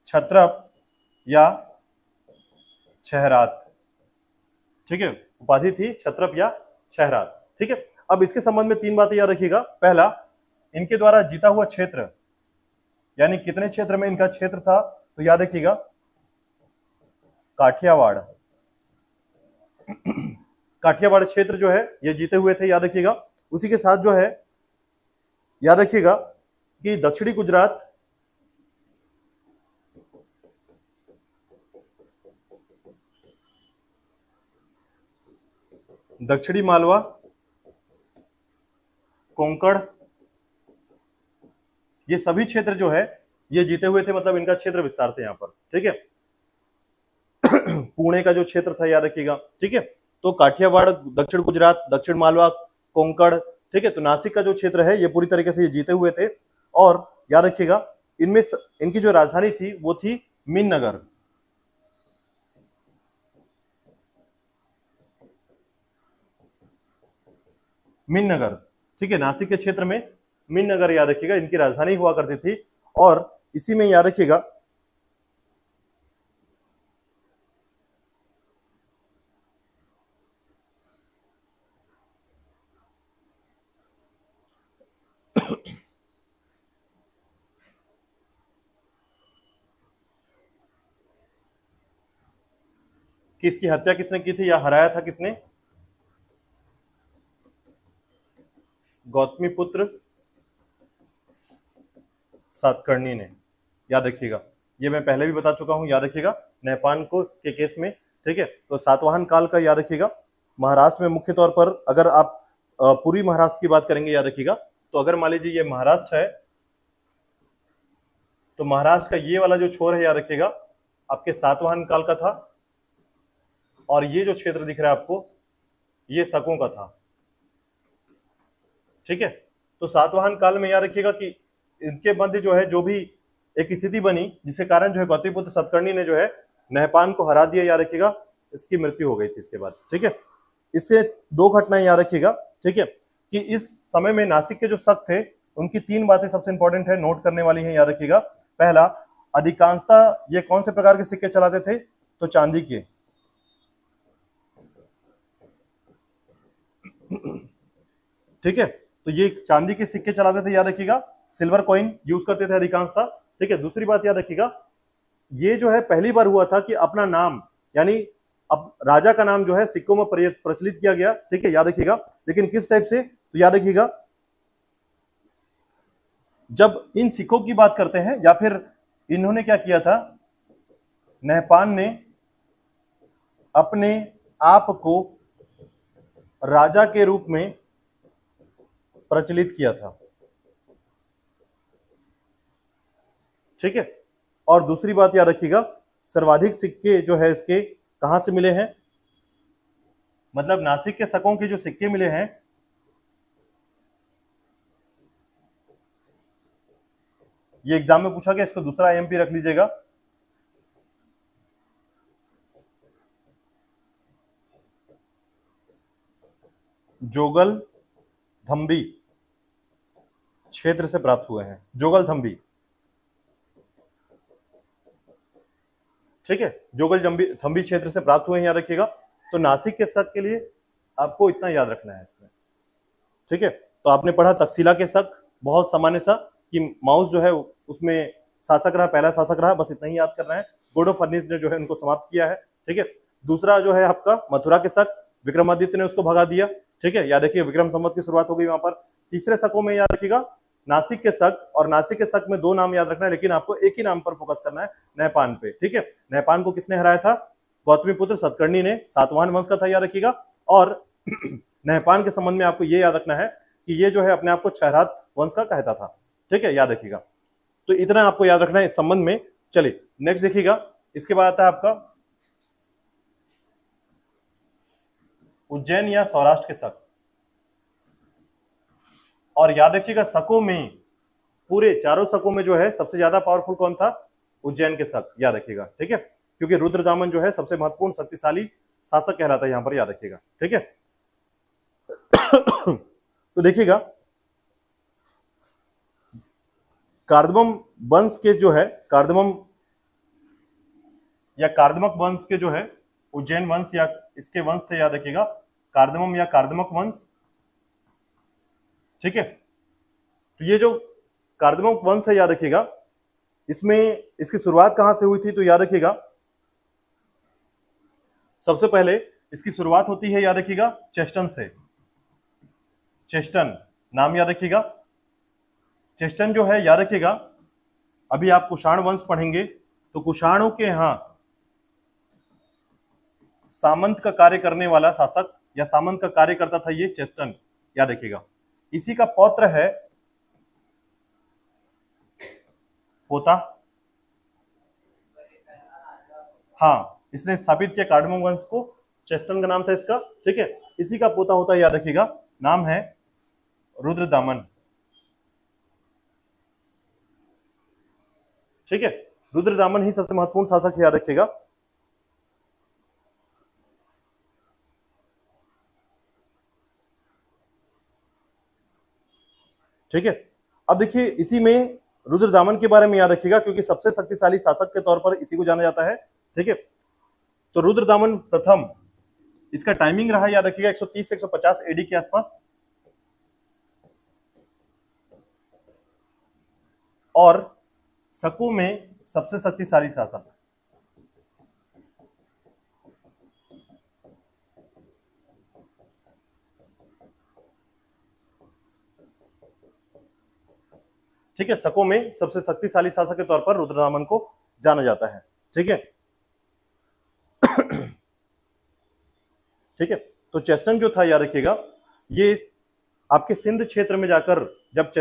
छत्रप या छहरात, ठीक है, उपाधि थी छत्रप या छहरात, ठीक है। अब इसके संबंध में तीन बातें याद रखिएगा। पहला, इनके द्वारा जीता हुआ क्षेत्र, यानी कितने क्षेत्र में इनका क्षेत्र था, तो याद रखिएगा काठियावाड़, काठियावाड़ क्षेत्र जो है ये जीते हुए थे, याद रखिएगा। उसी के साथ जो है याद रखिएगा कि दक्षिणी गुजरात, दक्षिणी मालवा, कोंकण, ये सभी क्षेत्र जो है ये जीते हुए थे, मतलब इनका क्षेत्र विस्तार थे यहाँ पर, ठीक है। पुणे का जो क्षेत्र था याद रखिएगा, ठीक है। तो काठियावाड़, दक्षिण गुजरात, दक्षिण मालवा, कोंकण, ठीक है। तो नासिक का जो क्षेत्र है ये पूरी तरीके से ये जीते हुए थे। और याद रखिएगा, इनमें इनकी जो राजधानी थी वो थी मीननगर, मीननगर, ठीक है। नासिक के क्षेत्र में मीननगर याद रखिएगा इनकी राजधानी हुआ करती थी। और इसी में याद रखिएगा कि इसकी हत्या किसने की थी या हराया था किसने? गौतमी पुत्र सातकर्णी ने, याद रखिएगा। ये मैं पहले भी बता चुका हूं, याद रखिएगा, नहपान को के केस में, ठीक है। तो सातवाहन काल का याद रखिएगा, महाराष्ट्र में मुख्य तौर पर अगर आप पूर्वी महाराष्ट्र की बात करेंगे याद रखिएगा, तो अगर मान लीजिए ये महाराष्ट्र है, तो महाराष्ट्र का ये वाला जो छोर है याद रखिएगा आपके सातवाहन काल का था, और ये जो क्षेत्र दिख रहा है आपको ये शकों का था, ठीक है। तो सातवाहन काल में याद रखिएगा कि इनके मध्य जो है जो भी एक स्थिति बनी जिसके कारण जो है गौतमीपुत्र सतकर्णी ने जो है नहपान को हरा दिया, याद रखिएगा, इसकी मृत्यु हो गई थी इसके बाद। ठीक है, इससे दो घटनाएं याद रखिएगा। ठीक है, कि इस समय में नासिक के जो शक थे उनकी तीन बातें सबसे इंपॉर्टेंट है, नोट करने वाली है, याद रखिएगा। पहला, अधिकांशतः ये कौन से प्रकार के सिक्के चलाते थे, तो चांदी के। ठीक है, तो ये चांदी के सिक्के चलाते थे, याद रखिएगा, सिल्वर कॉइन यूज करते थे अधिकांशतः। ठीक है, दूसरी बात याद रखिएगा, ये जो है पहली बार हुआ था कि अपना नाम यानी अब राजा का नाम जो है सिक्कों में प्रचलित किया गया। ठीक है, याद रखिएगा, लेकिन किस टाइप से, तो याद रखिएगा जब इन सिक्कों की बात करते हैं या फिर इन्होंने क्या किया था, नहपान ने अपने आप को राजा के रूप में प्रचलित किया था। ठीक है, और दूसरी बात याद रखिएगा, सर्वाधिक सिक्के जो है इसके कहां से मिले हैं, मतलब नासिक के शकों के जो सिक्के मिले हैं ये एग्जाम में पूछा गया, इसको दूसरा आईएमपी रख लीजिएगा। जोगल थम्बी क्षेत्र से प्राप्त हुए हैं, जोगल थम्बी। ठीक है, जोगल थम्बी क्षेत्र से प्राप्त हुए हैं, याद रखिएगा। तो नासिक के शक के लिए आपको इतना याद रखना है इसमें। ठीक है, तो आपने पढ़ा तक्षशिला के शक, बहुत सामान्य सा, कि माउस जो है उसमें शासक रहा, पहला शासक रहा, बस इतना ही याद करना है। गोड ऑफ फर्निस ने जो है उनको समाप्त किया है। ठीक है, दूसरा जो है आपका मथुरा के शक, विक्रमादित्य ने उसको भगा दिया। ठीक है, याद रखिए, विक्रम संवत की शुरुआत हो गई वहां पर। तीसरे शकों में याद रखिएगा नासिक के शक, और नासिक के शक में दो नाम याद रखना है, लेकिन आपको एक ही नाम पर फोकस करना है, नहपान पे। ठीक है, नहपान को किसने हराया था, गौतमीपुत्र सतकर्णी ने, सातवाहन वंश का था, याद रखिएगा। और नहपान के संबंध में आपको ये याद रखना है कि ये जो है अपने आप को क्षहरात वंश का कहता था। ठीक है, याद रखिएगा। तो इतना आपको याद रखना है इस संबंध में। चलिए नेक्स्ट देखिएगा, इसके बाद आता है आपका उज्जैन या सौराष्ट्र के शक। और याद रखिएगा शकों में, पूरे चारों शकों में जो है सबसे ज्यादा पावरफुल कौन था, उज्जैन के शक, याद रखिएगा। ठीक है, क्योंकि रुद्रदामन जो है सबसे महत्वपूर्ण शक्तिशाली शासक कहलाता है यहां पर, याद रखिएगा। ठीक है, तो देखिएगा कार्दमम वंश के जो है, कार्दमम या कार्दमक वंश के जो है उज्जैन वंश या इसके वंश थे, याद रखिएगा, कार्दमम या कार्दमक वंश। ठीक है, तो ये जो कार्दमक वंश है, याद रखिएगा, इसमें इसकी शुरुआत कहां से हुई थी, तो याद रखिएगा सबसे पहले इसकी शुरुआत होती है, याद रखिएगा, चेस्टन से। चेस्टन नाम याद रखिएगा। चेस्टन जो है, याद रखिएगा, अभी आप कुषाण वंश पढ़ेंगे तो कुषाणों के यहां सामंत का कार्य करने वाला शासक या सामंत का कार्य करता था ये चेस्टन, याद रखिएगा। इसी का पौत्र है पोता। हाँ, इसने स्थापित किया कार्डमम वंश को, चेस्टन का नाम था इसका। ठीक है, इसी का पोता होता है, याद रखिएगा, नाम है रुद्रदामन। ठीक है, रुद्रदामन ही सबसे महत्वपूर्ण शासक है, याद रखिएगा। ठीक है, अब देखिए इसी में रुद्रदामन के बारे में याद रखिएगा, क्योंकि सबसे शक्तिशाली शासक के तौर पर इसी को जाना जाता है। ठीक है, तो रुद्रदामन प्रथम, इसका टाइमिंग रहा, याद रखिएगा, 130 से 150 एडी के आसपास, और शकों में सबसे शक्तिशाली शासक। ठीक है, शकों में सबसे शक्तिशाली शासक के तौर पर रुद्रदामन को जाना जाता है। ठीक है, ठीक है, तो चेस्टन जो था, याद रखिएगा, ये आपके सिंध क्षेत्र में जाकर जब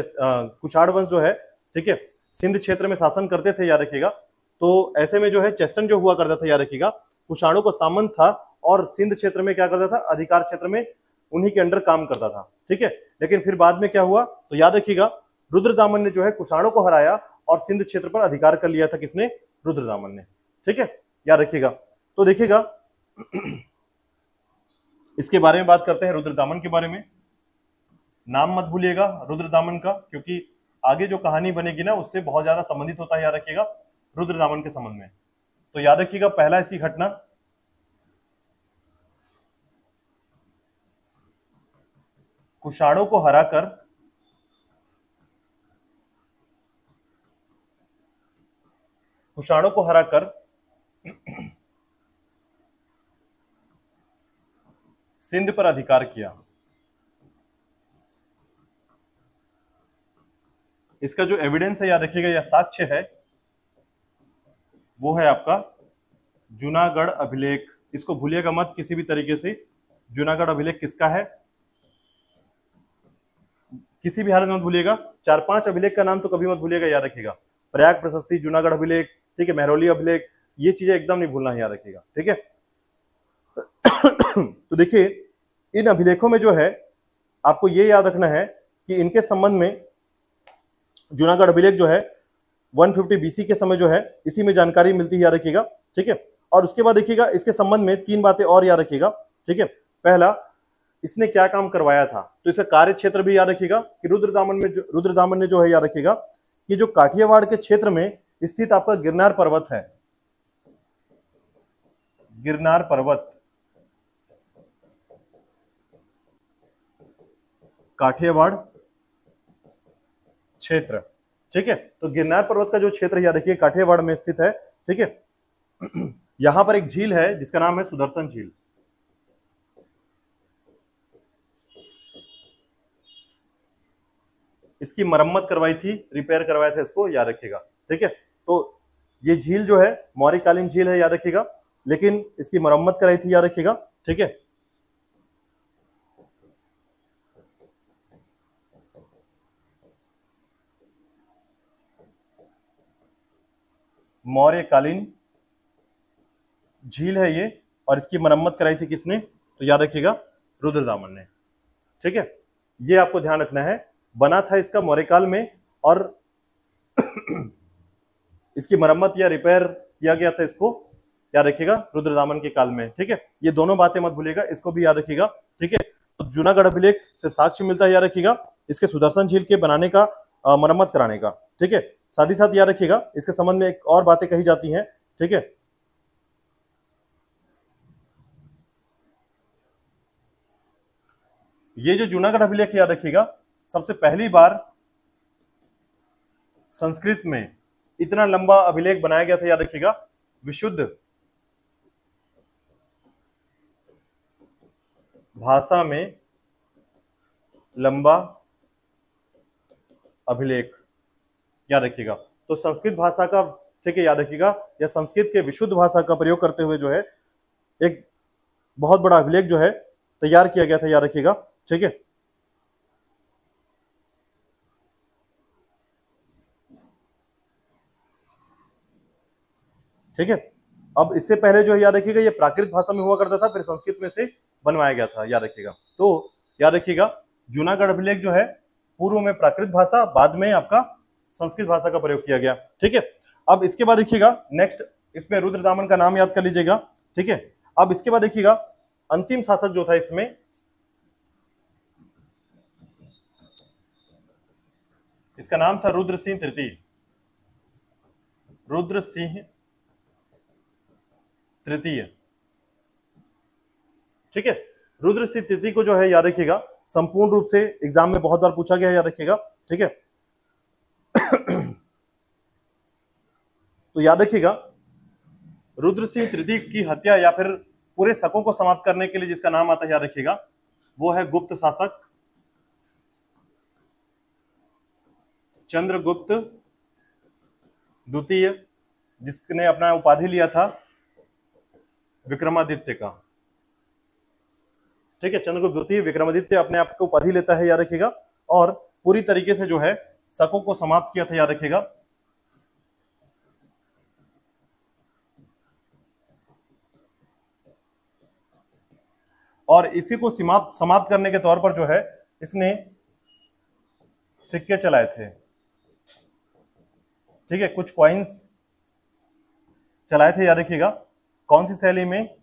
कुषाण वंश जो है, ठीक है, सिंध क्षेत्र में शासन करते थे, याद रखिएगा, तो ऐसे में जो है चेस्टन जो हुआ करता था, याद रखिएगा, कुषाणों को सामंत था और सिंध क्षेत्र में क्या करता था, अधिकार क्षेत्र में उन्हीं के अंडर काम करता था। ठीक है, लेकिन फिर बाद में क्या हुआ, तो याद रखिएगा रुद्रदामन ने जो है कुषाणों को हराया और सिंध क्षेत्र पर अधिकार कर लिया था। किसने? रुद्रदामन ने। ठीक है, याद रखिएगा। तो देखिएगा इसके बारे में बात करते हैं, रुद्रदामन के बारे में। नाम मत भूलिएगा रुद्रदामन का, क्योंकि आगे जो कहानी बनेगी ना उससे बहुत ज्यादा संबंधित होता है, याद रखिएगा, रुद्रदामन के संबंध में। तो याद रखिएगा पहला ऐसी घटना, कुषाणों को हराकर सिंध पर अधिकार किया। इसका जो एविडेंस है, याद रखिएगा, या साक्ष्य है, वो है आपका जूनागढ़ अभिलेख। इसको भूलिएगा मत किसी भी तरीके से। जूनागढ़ अभिलेख किसका है? किसी भी हालत में मत भूलिएगा। 4-5 अभिलेख का नाम तो कभी मत भूलिएगा, याद रखिएगा। प्रयाग प्रशस्ति, जूनागढ़ अभिलेख, ठीक है, महरौली अभिलेख, ये चीजें एकदम नहीं भूलना है, याद रखिएगा। ठीक है। तो देखिए इन अभिलेखों में जो है आपको ये याद रखना है कि इनके संबंध में जूनागढ़ अभिलेख जो है 150 बीसी के समय जो है इसी में जानकारी मिलती है, याद रखिएगा। ठीक है। और उसके बाद देखिएगा इसके संबंध में 3 बातें और याद रखिएगा। ठीक है। पहला, इसने क्या काम करवाया था, तो इसका कार्य क्षेत्र भी याद रखिएगा कि रुद्रदामन ने जो है, याद रखिएगा कि जो काठियावाड़ के क्षेत्र में स्थित आपका गिरनार पर्वत है, गिरनार पर्वत काठियावाड़ क्षेत्र, ठीक है। तो गिरनार पर्वत का जो क्षेत्र याद रखिए काठियावाड़ में स्थित है। ठीक है। यहां पर एक झील है जिसका नाम है सुदर्शन झील। इसकी मरम्मत करवाई थी, रिपेयर करवाया था इसको, याद रखिएगा। ठीक है। तो ये झील जो है मौर्यकालीन झील है, याद रखिएगा, लेकिन इसकी मरम्मत कराई थी, याद रखिएगा। ठीक है। मौर्यकालीन झील है ये, और इसकी मरम्मत कराई थी किसने? तो याद रखिएगा रुद्रदामन ने। ठीक है। ये आपको ध्यान रखना है, बना था इसका मौर्यकाल में और इसकी मरम्मत या रिपेयर किया गया था इसको, याद रखिएगा, रुद्रदामन के काल में। ठीक है। ये दोनों बातें मत भूलिएगा, इसको भी याद रखिएगा। ठीक है। तो जूनागढ़ अभिलेख से साक्ष्य मिलता है, याद रखिएगा, इसके सुदर्शन झील के बनाने का, मरम्मत कराने का। ठीक है। साथ ही साथ याद रखिएगा इसके संबंध में एक और बातें कही जाती हैं। ठीक है। ये जो जूनागढ़ अभिलेख, याद रखिएगा, सबसे पहली बार संस्कृत में इतना लंबा अभिलेख बनाया गया था, याद रखिएगा, विशुद्ध भाषा में लंबा अभिलेख, याद रखिएगा। तो संस्कृत भाषा का, ठीक है, याद रखिएगा, या संस्कृत के विशुद्ध भाषा का प्रयोग करते हुए जो है एक बहुत बड़ा अभिलेख जो है तैयार किया गया था, याद रखिएगा। ठीक है। ठीक है। अब इससे पहले जो है, याद रखिएगा, ये प्राकृत भाषा में हुआ करता था, फिर संस्कृत में से बनवाया गया था, याद रखिएगा। तो याद रखिएगा जूनागढ़ अभिलेख जो है पूर्व में प्राकृत भाषा, बाद में आपका संस्कृत भाषा का प्रयोग किया गया। ठीक है। अब इसके बाद देखिएगा नेक्स्ट, इसमें रुद्रदामन का नाम याद कर लीजिएगा। ठीक है। अब इसके बाद देखिएगा अंतिम शासक जो था इसमें, इसका नाम था रुद्र सिंह तृतीय। रुद्र सिंह तृतीय। ठीक है। रुद्र सिंह तृतीय को जो है, याद रखिएगा, संपूर्ण रूप से एग्जाम में बहुत बार पूछा गया है, याद रखिएगा। ठीक है। तो याद रखिएगा रुद्र सिंह तृतीय की हत्या या फिर पूरे शकों को समाप्त करने के लिए जिसका नाम आता है, याद रखिएगा, वो है गुप्त शासक चंद्रगुप्त द्वितीय, जिसने अपना उपाधि लिया था विक्रमादित्य का। ठीक है। चंद्रगुप्त द्वितीय विक्रमादित्य अपने आप को उपाधि लेता है, याद रखिएगा, और पूरी तरीके से जो है शकों को समाप्त किया था, याद रखिएगा। और इसी को समाप्त करने के तौर पर जो है इसने सिक्के चलाए थे, ठीक है, कुछ कॉइन्स चलाए थे, याद रखिएगा। कौन सी शैली में?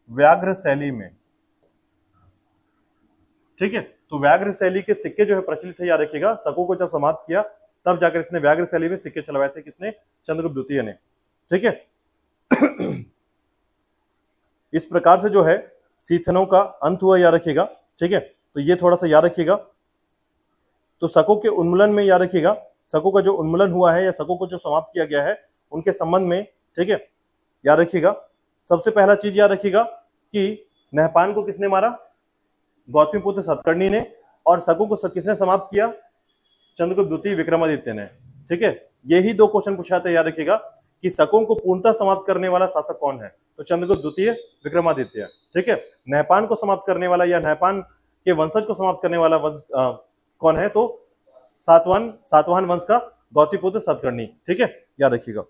व्याघ्र शैली में, ठीक है। तो व्याघ्र शैली के सिक्के जो है प्रचलित है, याद रखिएगा। शकों को जब समाप्त किया तब जाकर इसने व्याघ्र शैली में सिक्के चलवाए थे, किसने? चंद्रगुप्त द्वितीय ने, ठीक है। इस प्रकार से जो है सीथनों का अंत हुआ, याद रखिएगा, ठीक है। तो ये थोड़ा सा याद रखिएगा। तो शकों के उन्मूलन में याद रखिएगा, शकों का जो उन्मूलन हुआ है या शकों को जो समाप्त किया गया है उनके संबंध में, ठीक है, याद रखिएगा। सबसे पहला चीज याद रखिएगा कि नहपान को किसने मारा? गौतमीपुत्र सातकर्णी ने। और शकों को किसने समाप्त किया? चंद्रगुप्त द्वितीय विक्रमादित्य ने, ठीक है। यही दो क्वेश्चन पूछा था, याद रखिएगा, कि शकों को पूर्णतः समाप्त करने वाला शासक कौन है? तो चंद्रगुप्त द्वितीय विक्रमादित्य, ठीक है। नहपान को समाप्त करने वाला या नहपान के वंशज को समाप्त करने वाला वंश कौन है? तो सातवाहन वंश का गौतमीपुत्र सातकर्णी, ठीक है, याद रखिएगा।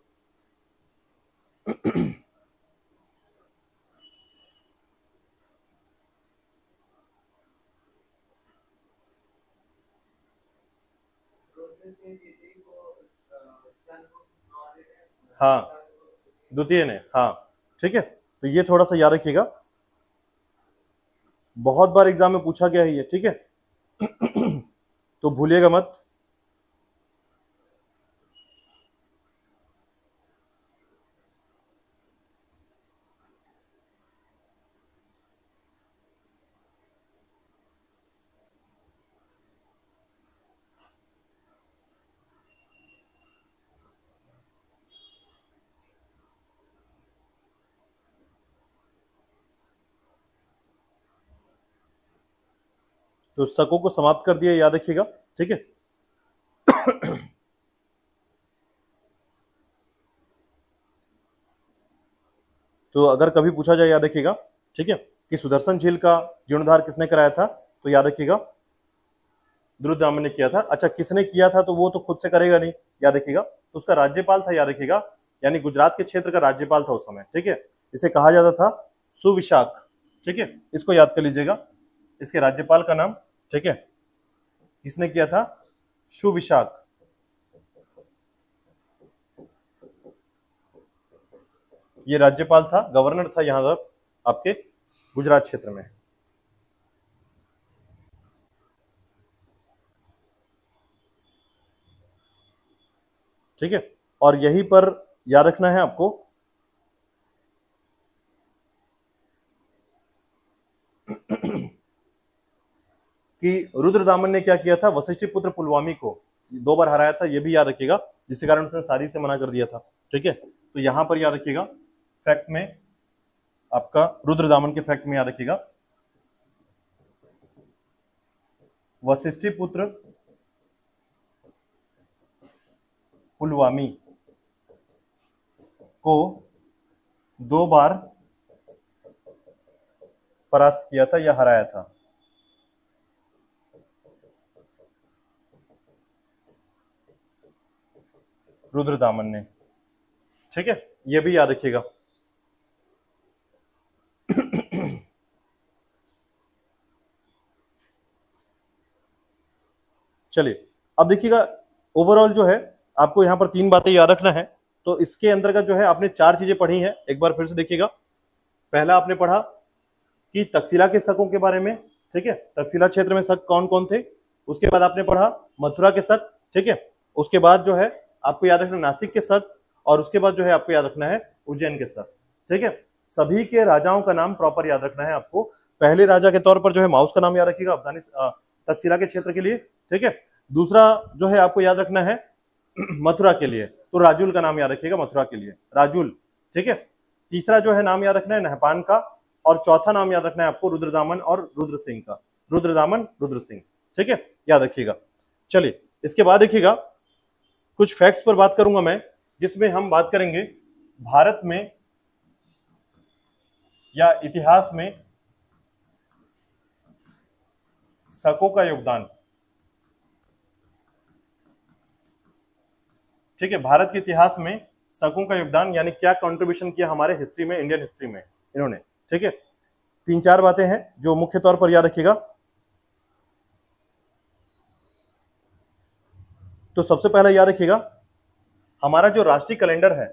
हाँ, द्वितीय ने, हाँ, ठीक है। तो ये थोड़ा सा याद रखिएगा, बहुत बार एग्जाम में पूछा गया है ये, ठीक है। तो भूलिएगा मत। तो शकों को समाप्त कर दिया, याद रखिएगा, ठीक है। तो अगर कभी पूछा जाए, याद रखिएगा, ठीक है, कि सुदर्शन झील का जीर्णोद्धार किसने कराया था? तो याद रखिएगा रुद्रदामन ने किया था। अच्छा, किसने किया था? तो वो तो खुद से करेगा नहीं, याद रखिएगा। तो उसका राज्यपाल था, याद रखिएगा, यानी गुजरात के क्षेत्र का राज्यपाल था उस समय, ठीक है। इसे कहा जाता था सुविशाख, ठीक है, इसको याद कर लीजिएगा, इसके राज्यपाल का नाम, ठीक है। किसने किया था? सुविशाख। ये राज्यपाल था, गवर्नर था यहां पर आपके गुजरात क्षेत्र में, ठीक है। और यहीं पर याद रखना है आपको कि रुद्रदामन ने क्या किया था? वशिष्ठ पुत्र पुलवामी को 2 बार हराया था, ये भी याद रखिएगा, जिसके कारण उसने शादी से मना कर दिया था, ठीक है। तो यहां पर याद रखिएगा, फैक्ट में आपका रुद्रदामन के फैक्ट में याद रखिएगा, वशिष्ठ पुत्र पुलवामी को 2 बार परास्त किया था या हराया था। रुद्रदामन ने, ठीक है, ये भी याद रखिएगा। चलिए, अब देखिएगा, ओवरऑल जो है आपको यहां पर 3 बातें याद रखना है। तो इसके अंतर्गत जो है आपने 4 चीजें पढ़ी हैं, एक बार फिर से देखिएगा। पहला आपने पढ़ा कि तक्षशिला के शकों के बारे में, ठीक है, तक्षशिला क्षेत्र में शक कौन कौन थे। उसके बाद आपने पढ़ा मथुरा के शक, ठीक है। उसके बाद जो है आपको याद रखना नासिक के शक, और उसके बाद जो है आपको याद रखना है उज्जैन के शक, ठीक है। सभी के राजाओं का नाम प्रॉपर याद रखना है आपको। पहले राजा के तौर पर जो है माउस का नाम याद रखिएगा तक्षशिला के क्षेत्र के लिए, ठीक है। दूसरा जो है आपको याद रखना है मथुरा के लिए, तो राजुल का नाम याद रखिएगा, मथुरा के लिए राजुल, ठीक है। तीसरा जो है नाम याद रखना है नहपान का, और चौथा नाम याद रखना है आपको रुद्रदामन और रुद्र सिंह का, रुद्रदामन रुद्र सिंह, ठीक है, याद रखिएगा। चलिए, इसके बाद देखिएगा कुछ फैक्ट्स पर बात करूंगा मैं, जिसमें हम बात करेंगे भारत में या इतिहास में शकों का योगदान, ठीक है। भारत के इतिहास में शकों का योगदान यानी क्या कंट्रीब्यूशन किया हमारे हिस्ट्री में, इंडियन हिस्ट्री में इन्होंने, ठीक है। 3-4 बातें हैं जो मुख्य तौर पर याद रखिएगा। तो सबसे पहले याद रखिएगा, हमारा जो राष्ट्रीय कैलेंडर है,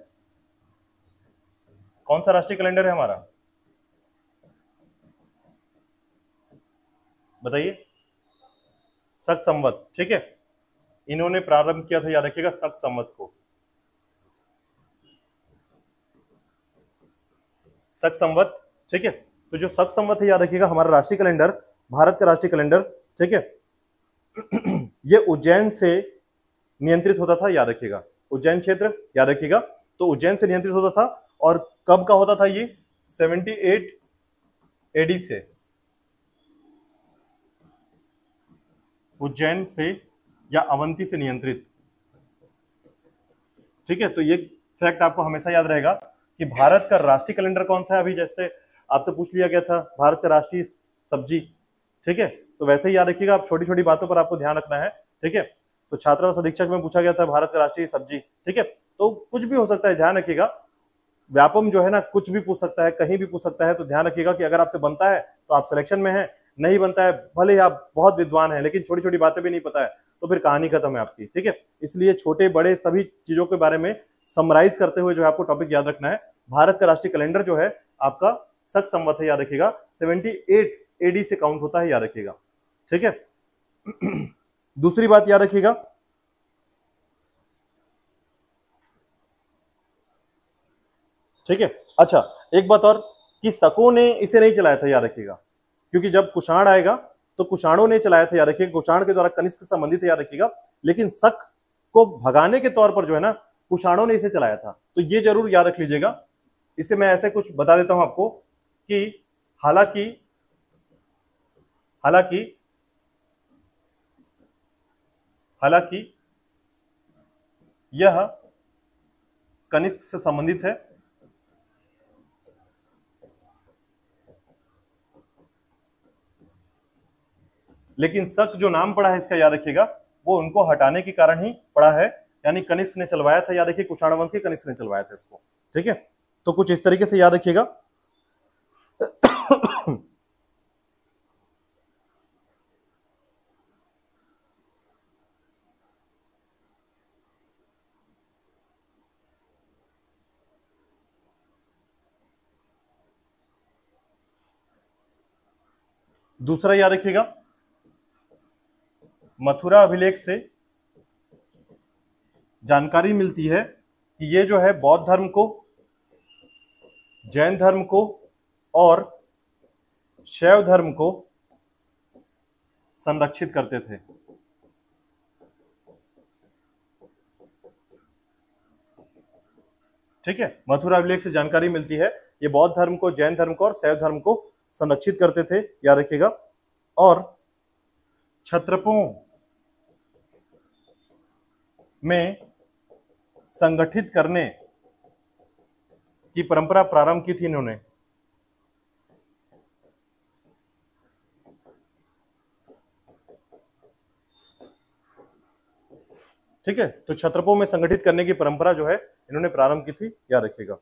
कौन सा राष्ट्रीय कैलेंडर है हमारा, बताइए। शक संवत, ठीक है, इन्होंने प्रारंभ किया था, याद रखिएगा, शक संवत को, शक संवत, ठीक है। तो जो शक संवत है, याद रखिएगा, हमारा राष्ट्रीय कैलेंडर, भारत का राष्ट्रीय कैलेंडर, ठीक है, ये उज्जैन से नियंत्रित होता था, याद रखिएगा, उज्जैन क्षेत्र, याद रखिएगा, तो उज्जैन से नियंत्रित होता था। और कब का होता था ये, 78 एडी से, उज्जैन से या अवंती से नियंत्रित, ठीक है। तो ये फैक्ट आपको हमेशा याद रहेगा कि भारत का राष्ट्रीय कैलेंडर कौन सा है। अभी जैसे आपसे पूछ लिया गया था भारत का राष्ट्रीय सब्जी, ठीक है, तो वैसे ही याद रखिएगा, आप छोटी छोटी बातों पर आपको ध्यान रखना है, ठीक है। तो छात्रावास अधीक्षक में पूछा गया था भारत का राष्ट्रीय सब्जी, ठीक है, तो कुछ भी हो सकता है, ध्यान रखिएगा। व्यापम जो है ना, कुछ भी पूछ सकता है, कहीं भी पूछ सकता है, तो ध्यान रखिएगा कि अगर आपसे बनता है तो आप सिलेक्शन में हैं, नहीं बनता है, भले ही आप बहुत विद्वान हैं, लेकिन छोटी छोटी बातें भी नहीं पता है, तो फिर कहानी खत्म है आपकी, ठीक है। इसलिए छोटे बड़े सभी चीजों के बारे में समराइज करते हुए जो है आपको टॉपिक याद रखना है। भारत का राष्ट्रीय कैलेंडर जो है आपका शक संवत है, याद रखिएगा, 78 एडी से काउंट होता है, याद रखिएगा, ठीक है। दूसरी बात याद रखिएगा, ठीक है। अच्छा, एक बात और, कि शकों ने इसे नहीं चलाया था, याद रखिएगा, क्योंकि जब कुषाण आएगा तो कुषाणों ने चलाया था, याद रखिएगा, कुषाण के द्वारा कनिष्क संबंधित है, याद रखिएगा, लेकिन शक को भगाने के तौर पर जो है ना, कुषाणों ने इसे चलाया था, तो ये जरूर याद रख लीजिएगा। इसे मैं ऐसे कुछ बता देता हूं आपको कि हालांकि हालांकि हालांकि यह कनिष्क से संबंधित है, लेकिन शक जो नाम पड़ा है इसका, याद रखिएगा, वो उनको हटाने के कारण ही पड़ा है, यानी कनिष्क ने चलवाया था, याद रखिए, कुषाण वंश के कनिष्क ने चलवाया था इसको, ठीक है। तो कुछ इस तरीके से याद रखिएगा। दूसरा याद रखिएगा, मथुरा अभिलेख से जानकारी मिलती है कि ये जो है बौद्ध धर्म को, जैन धर्म को और शैव धर्म को संरक्षित करते थे, ठीक है। मथुरा अभिलेख से जानकारी मिलती है ये बौद्ध धर्म को, जैन धर्म को और शैव धर्म को संरक्षित करते थे, याद रखिएगा, और क्षत्रपों में संगठित करने की परंपरा प्रारंभ की थी इन्होंने, ठीक है। तो क्षत्रपों में संगठित करने की परंपरा जो है इन्होंने प्रारंभ की थी, याद रखिएगा।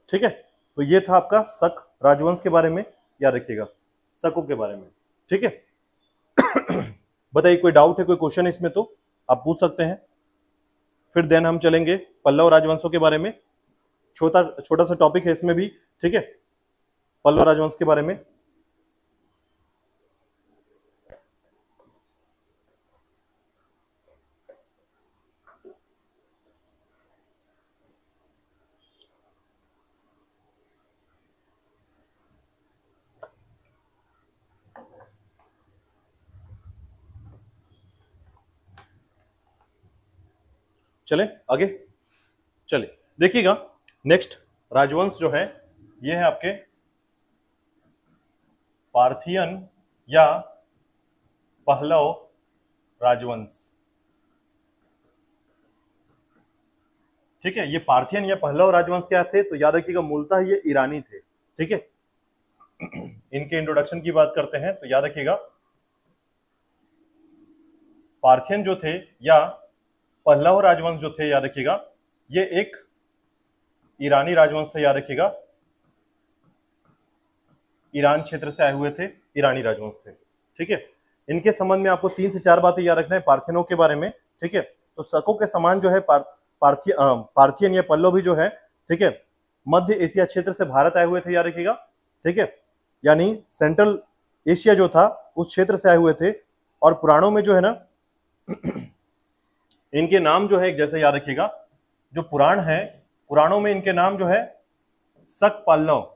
ठीक है, तो ये था आपका शक राजवंश के बारे में, याद रखिएगा, शकों के बारे में, ठीक है। बताइए, कोई डाउट है, कोई क्वेश्चन है इसमें तो आप पूछ सकते हैं। फिर देन हम चलेंगे पल्लव राजवंशों के बारे में, छोटा छोटा सा टॉपिक है इसमें भी, ठीक है, पल्लव राजवंश के बारे में। चले आगे, चले देखिएगा, नेक्स्ट राजवंश जो है ये है आपके पार्थियन या पहलव राजवंश, ठीक है। ये पार्थियन या पहलव राजवंश क्या थे, तो याद रखिएगा, मूलतः ये ईरानी थे, ठीक है। इनके इंट्रोडक्शन की बात करते हैं तो याद रखिएगा, पार्थियन जो थे या पल्लव राजवंश जो थे, याद रखिएगा, ये एक ईरानी राजवंश था, याद रखिएगा, ईरान क्षेत्र से आए हुए थे, ईरानी राजवंश थे। ठीक है, इनके संबंध में आपको 3 से 4 बातें याद रखना है पार्थियनों के बारे में। ठीक है, तो शकों के समान जो है पार्थियन या पल्लव भी जो है, ठीक है, मध्य एशिया क्षेत्र से भारत आए हुए थे, याद रखिएगा। ठीक है, यानी सेंट्रल एशिया जो था उस क्षेत्र से आए हुए थे। और पुराणों में जो है ना इनके नाम जो है एक जैसे याद रखिएगा, जो पुराण है पुराणों में इनके नाम जो है शक पल्लव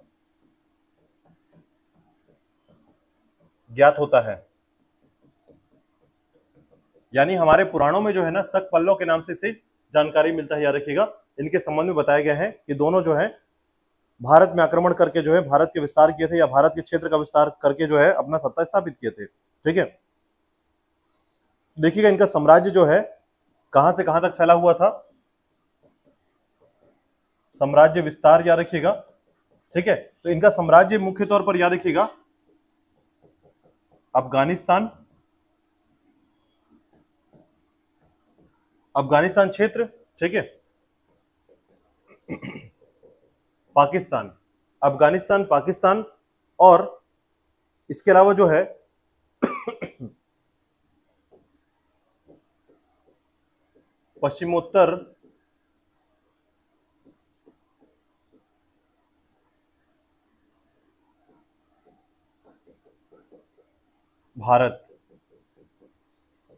ज्ञात होता है। यानी हमारे पुराणों में जो है ना शक पल्लव के नाम से इसे जानकारी मिलता है, याद रखिएगा। इनके संबंध में बताया गया है कि दोनों जो है भारत में आक्रमण करके जो है भारत के विस्तार किए थे, या भारत के क्षेत्र का विस्तार करके जो है अपना सत्ता स्थापित किए थे। ठीक है, देखिएगा इनका साम्राज्य जो है कहां से कहां तक फैला हुआ था, साम्राज्य विस्तार याद रखिएगा। ठीक है, तो इनका साम्राज्य मुख्य तौर पर याद रखिएगा अफगानिस्तान, अफगानिस्तान क्षेत्र, ठीक है, पाकिस्तान, अफगानिस्तान, पाकिस्तान, और इसके अलावा जो है पश्चिमोत्तर भारत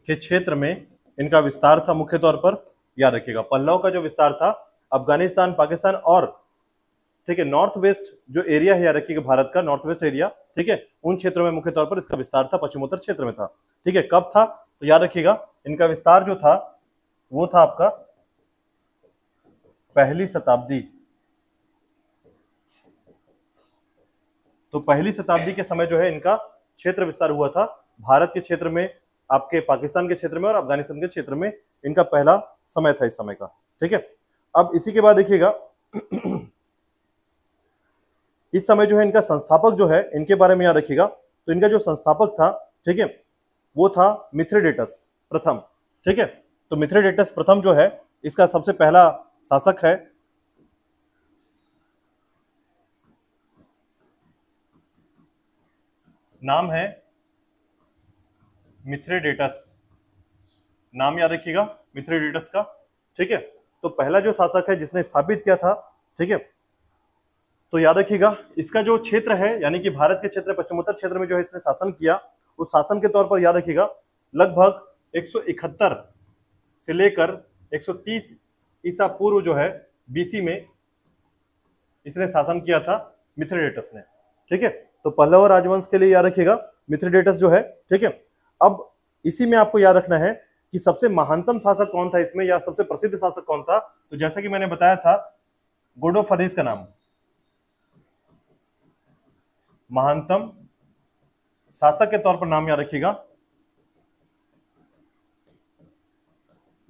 के क्षेत्र में इनका विस्तार था मुख्य तौर पर, याद रखिएगा। पल्लव का जो विस्तार था अफगानिस्तान, पाकिस्तान और, ठीक है, नॉर्थ वेस्ट जो एरिया है, याद रखिएगा, भारत का नॉर्थ वेस्ट एरिया, ठीक है, उन क्षेत्रों में मुख्य तौर पर इसका विस्तार था, पश्चिमोत्तर क्षेत्र में था। ठीक है, कब था तो याद रखिएगा इनका विस्तार जो था वो था आपका पहली शताब्दी। तो पहली शताब्दी के समय जो है इनका क्षेत्र विस्तार हुआ था, भारत के क्षेत्र में, आपके पाकिस्तान के क्षेत्र में और अफगानिस्तान के क्षेत्र में इनका पहला समय था इस समय का। ठीक है, अब इसी के बाद देखिएगा इस समय जो है इनका संस्थापक जो है इनके बारे में याद रखिएगा। तो इनका जो संस्थापक था, ठीक है, वो था मिथ्रेडेटस प्रथम। ठीक है, तो मिथ्रेडेटस प्रथम जो है इसका सबसे पहला शासक है। नाम है मिथ्रेडेटस, नाम याद रखिएगा मिथ्रेडेटस का। ठीक है, तो पहला जो शासक है जिसने स्थापित किया था, ठीक है, तो याद रखिएगा इसका जो क्षेत्र है यानी कि भारत के क्षेत्र, पश्चिमोत्तर क्षेत्र में जो है इसने शासन किया, उस शासन के तौर पर याद रखिएगा लगभग 171 से लेकर 130 ईसा पूर्व जो है बीसी में इसने शासन किया था मिथ्रेडेटस ने। ठीक है, तो पल्लव राजवंश के लिए याद रखिएगा मिथ्रेडेटस जो है। ठीक है, अब इसी में आपको याद रखना है कि सबसे महानतम शासक कौन था इसमें, या सबसे प्रसिद्ध शासक कौन था। तो जैसा कि मैंने बताया था गोडोफर्निस का नाम महानतम शासक के तौर पर नाम याद रखिएगा,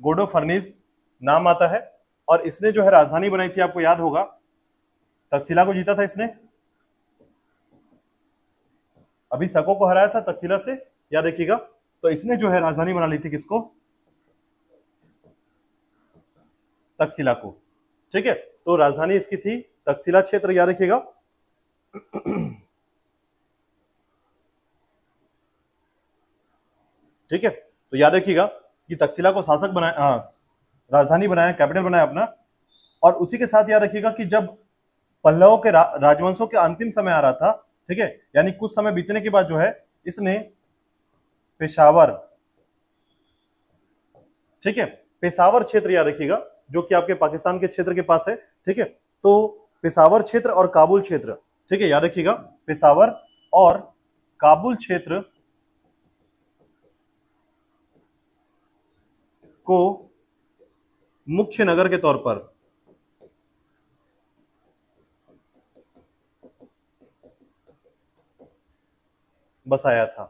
गोडोफर्निस नाम आता है। और इसने जो है राजधानी बनाई थी, आपको याद होगा तक्षशिला को जीता था इसने, अभी शकों को हराया था तक्षशिला से, याद रखिएगा। तो इसने जो है राजधानी बना ली थी किसको, तक्षशिला को। ठीक है, तो राजधानी इसकी थी तक्षशिला क्षेत्र, याद रखिएगा। ठीक है, तो याद रखिएगा कि तक्षशिला को शासक बनाया, राजधानी बनाया, कैपिटल बनाया अपना। और उसी के साथ याद रखिएगा कि जब पल्लवों के राजवंशों के अंतिम समय आ रहा था, ठीक है, यानी कुछ समय बीतने के बाद जो है इसने पेशावर, ठीक है, पेशावर क्षेत्र याद रखिएगा जो कि आपके पाकिस्तान के क्षेत्र के पास है। ठीक है, तो पेशावर क्षेत्र और काबुल क्षेत्र, ठीक है, याद रखिएगा पेशावर और काबुल क्षेत्र को मुख्य नगर के तौर पर बसाया था।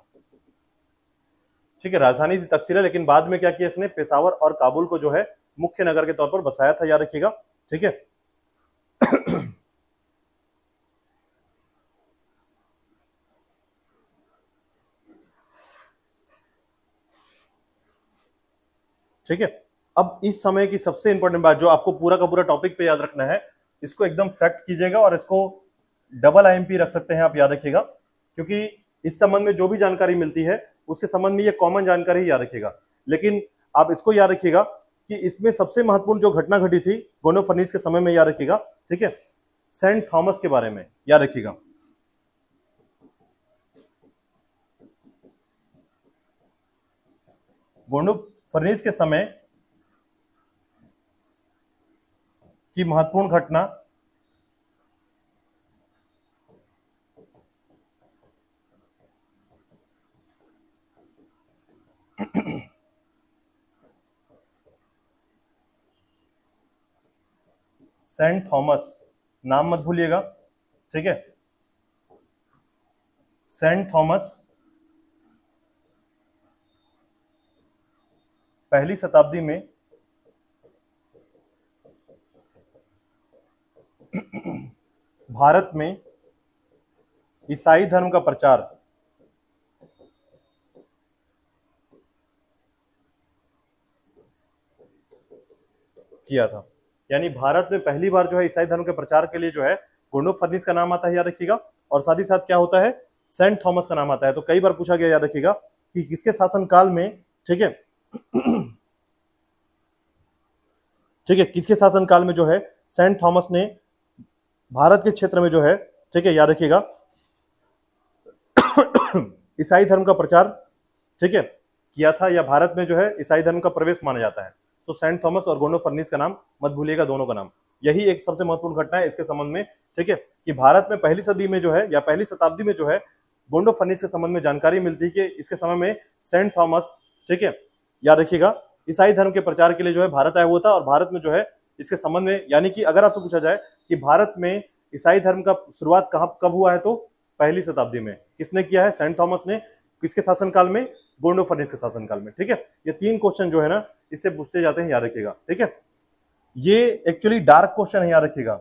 ठीक है, राजधानी थी तक्षशिला, लेकिन बाद में क्या किया इसने, पेशावर और काबुल को जो है मुख्य नगर के तौर पर बसाया था, याद रखिएगा। ठीक है, ठीक है, अब इस समय की सबसे इंपॉर्टेंट बात जो आपको पूरा का पूरा टॉपिक पे याद रखना है, इसको एकदम फैक्ट कीजिएगा और इसको डबल आईएमपी रख सकते हैं आप, याद रखिएगा, क्योंकि इस संबंध में जो भी जानकारी मिलती है उसके संबंध में ये कॉमन जानकारी ही याद रखिएगा। लेकिन आप इसको याद रखिएगा कि इसमें सबसे महत्वपूर्ण जो घटना घटी थी गोंडो फर्नीस के समय में, याद रखिएगा, ठीक है, सेंट थॉमस के बारे में याद रखिएगा। गोंडो फर्नीस के समय की महत्वपूर्ण घटना सेंट थॉमस, नाम मत भूलिएगा, ठीक है, सेंट थॉमस पहली शताब्दी में भारत में ईसाई धर्म का प्रचार किया था। यानी भारत में पहली बार जो है ईसाई धर्म के प्रचार के लिए जो है गोंडो फर्नीस का नाम आता है, याद रखिएगा। और साथ ही साथ क्या होता है, सेंट थॉमस का नाम आता है। तो कई बार पूछा गया, याद रखिएगा, कि किसके शासनकाल में, ठीक है, ठीक है, किसके शासनकाल में जो है सेंट थॉमस ने भारत के क्षेत्र में जो है, ठीक है, याद रखिएगा, ईसाई धर्म का प्रचार, ठीक है, किया था, या भारत में जो है ईसाई धर्म का प्रवेश माना जाता है। तो सेंट थॉमस और गोंडो फर्नीस का नाम मत भूलिएगा, दोनों का नाम। यही एक सबसे महत्वपूर्ण घटना है इसके संबंध में, ठीक है, कि भारत में पहली सदी में जो है या पहली शताब्दी में जो है गोंडो फर्नीस के संबंध में जानकारी मिलती है कि इसके समय में सेंट थॉमस, ठीक है, याद रखिएगा, ईसाई धर्म के प्रचार के लिए जो है भारत आया हुआ था। और भारत में जो है इसके संबंध में, यानी कि अगर आपसे पूछा जाए कि भारत में ईसाई धर्म का शुरुआत कब हुआ है, तो पहली शताब्दी में। किसने किया है? सेंट थॉमस ने। किसके शासनकाल में? गोंडो फर्नीस के शासनकाल में, ठीक है। ये 3 क्वेश्चन जो है ना, इससे पूछते जाते हैं, याद रखिएगा, ठीक है। ये एक्चुअली डार्क क्वेश्चन है, याद रखिएगा।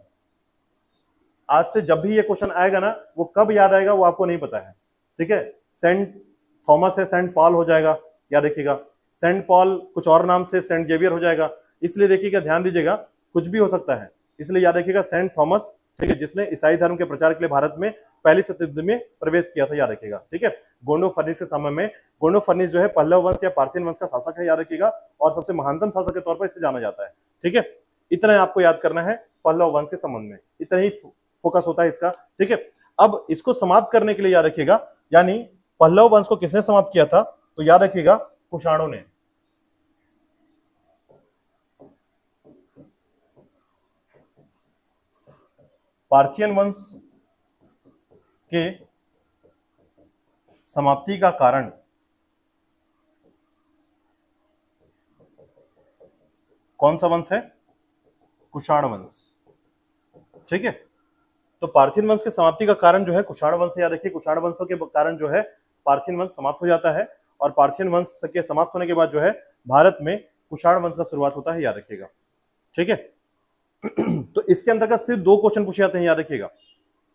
आज से जब भी ये क्वेश्चन आएगा ना, वो कब याद आएगा वो आपको नहीं पता है, ठीक है। सेंट थॉमस है, सेंट पॉल हो जाएगा, याद रखिएगा। सेंट पॉल कुछ और नाम से सेंट जेवियर हो जाएगा, इसलिए देखिएगा, ध्यान दीजिएगा, कुछ भी हो सकता है, इसलिए याद रखिएगा सेंट थॉमस, ठीक है, जिसने ईसाई धर्म के प्रचार के लिए भारत में पहली शताब्दी में प्रवेश किया था, याद रखिएगा, ठीक है। गोंडो फर्नीस के समय में, गोंडो फर्नीस जो है पल्लव वंश या पार्थियन वंश का शासक है, याद रखिएगा, और सबसे महानतम शासक के तौर पर इसे जाना जाता है, ठीक है। इतना आपको याद करना है पल्लव वंश के संबंध में, इतना ही फोकस होता है इसका, ठीक है। अब इसको समाप्त करने के लिए याद रखिएगा, यानी पल्लव वंश को किसने समाप्त किया था, तो याद रखिएगा कुषाणों ने। पार्थियन वंश के समाप्ति का कारण कौन सा वंश है? कुषाण वंश, ठीक है। तो पार्थियन वंश के समाप्ति का कारण जो है कुषाण वंश, याद रखिए। कुषाण वंशों के कारण जो है पार्थियन वंश समाप्त हो जाता है, और पार्थियन वंश के समाप्त होने के बाद जो है भारत में कुषाण वंश का शुरुआत होता है, याद रखिएगा, ठीक है। तो इसके अंतर्गत सिर्फ 2 क्वेश्चन पूछे जाते हैं, याद रखिएगा,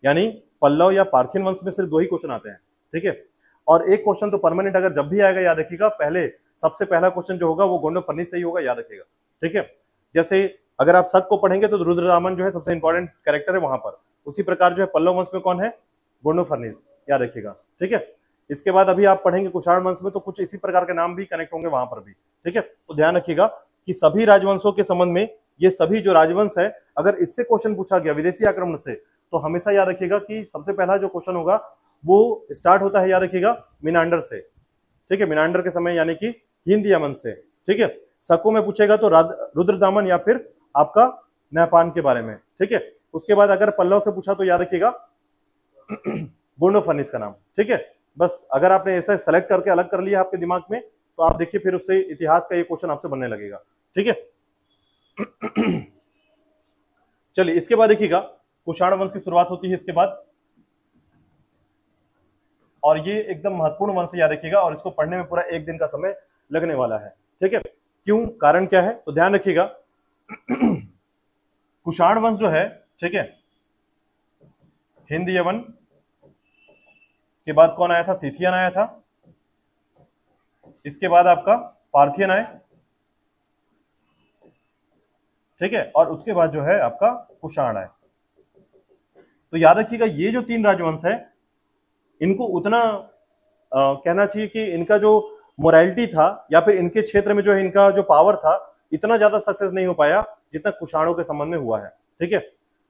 यानी पल्लव या पार्थियन वंश में सिर्फ 2 ही क्वेश्चन आते हैं, ठीक है। और एक क्वेश्चन तो परमानेंट अगर जब भी आएगा, याद रखिएगा, पहले सबसे पहला क्वेश्चन जो होगा वो गोंडो फर्नीस से ही होगा, याद रखिएगा, ठीक है। जैसे अगर आप शक को पढ़ेंगे तो रुद्रदामन जो है सबसे इंपॉर्टेंट कैरेक्टर है वहां पर, उसी प्रकार जो है पल्लव वंश में कौन है? गोंडो फर्नीस, याद रखिएगा, ठीक है। इसके बाद अभी आप पढ़ेंगे कुषाण वंश में, तो कुछ इसी प्रकार के नाम भी कनेक्ट होंगे वहां पर भी, ठीक है। तो ध्यान रखिएगा कि सभी राजवंशों के संबंध में, ये सभी जो राजवंश है, अगर इससे क्वेश्चन पूछा गया विदेशी आक्रमण से, तो हमेशा याद रखिएगा कि सबसे पहला जो क्वेश्चन होगा वो स्टार्ट होता है, याद रखिएगा, मिनांडर से, ठीक है। मिनांडर के समय यानी कि हिंद यमन से, ठीक है। शकों में पूछेगा तो रुद्रदामन या फिर आपका नहपान के बारे में, ठीक है। उसके बाद अगर पल्लव से पूछा तो याद रखिएगा गोंडो फर्नीस का नाम, ठीक है। बस अगर आपने ऐसा सेलेक्ट करके अलग कर लिया आपके दिमाग में, तो आप देखिए फिर उससे इतिहास का ये क्वेश्चन आपसे बनने लगेगा, ठीक है। चलिए, इसके बाद देखिएगा कुषाण वंश की शुरुआत होती है इसके बाद, और ये एकदम महत्वपूर्ण वंश, याद रखिएगा, और इसको पढ़ने में पूरा 1 दिन का समय लगने वाला है, ठीक है। क्यों, कारण क्या है, तो ध्यान रखिएगा। कुषाण वंश जो है, ठीक है, हिंद यवन के बाद कौन आया था? सीथियन आया था। इसके बाद आपका पार्थियन आए, ठीक है, और उसके बाद जो है आपका कुषाण है। तो याद रखिएगा ये जो 3 राजवंश है इनको उतना कहना चाहिए कि इनका जो मोरालिटी था या फिर इनके क्षेत्र में जो है इनका जो पावर था इतना ज्यादा सक्सेस नहीं हो पाया जितना कुषाणों के संबंध में हुआ है। ठीक है,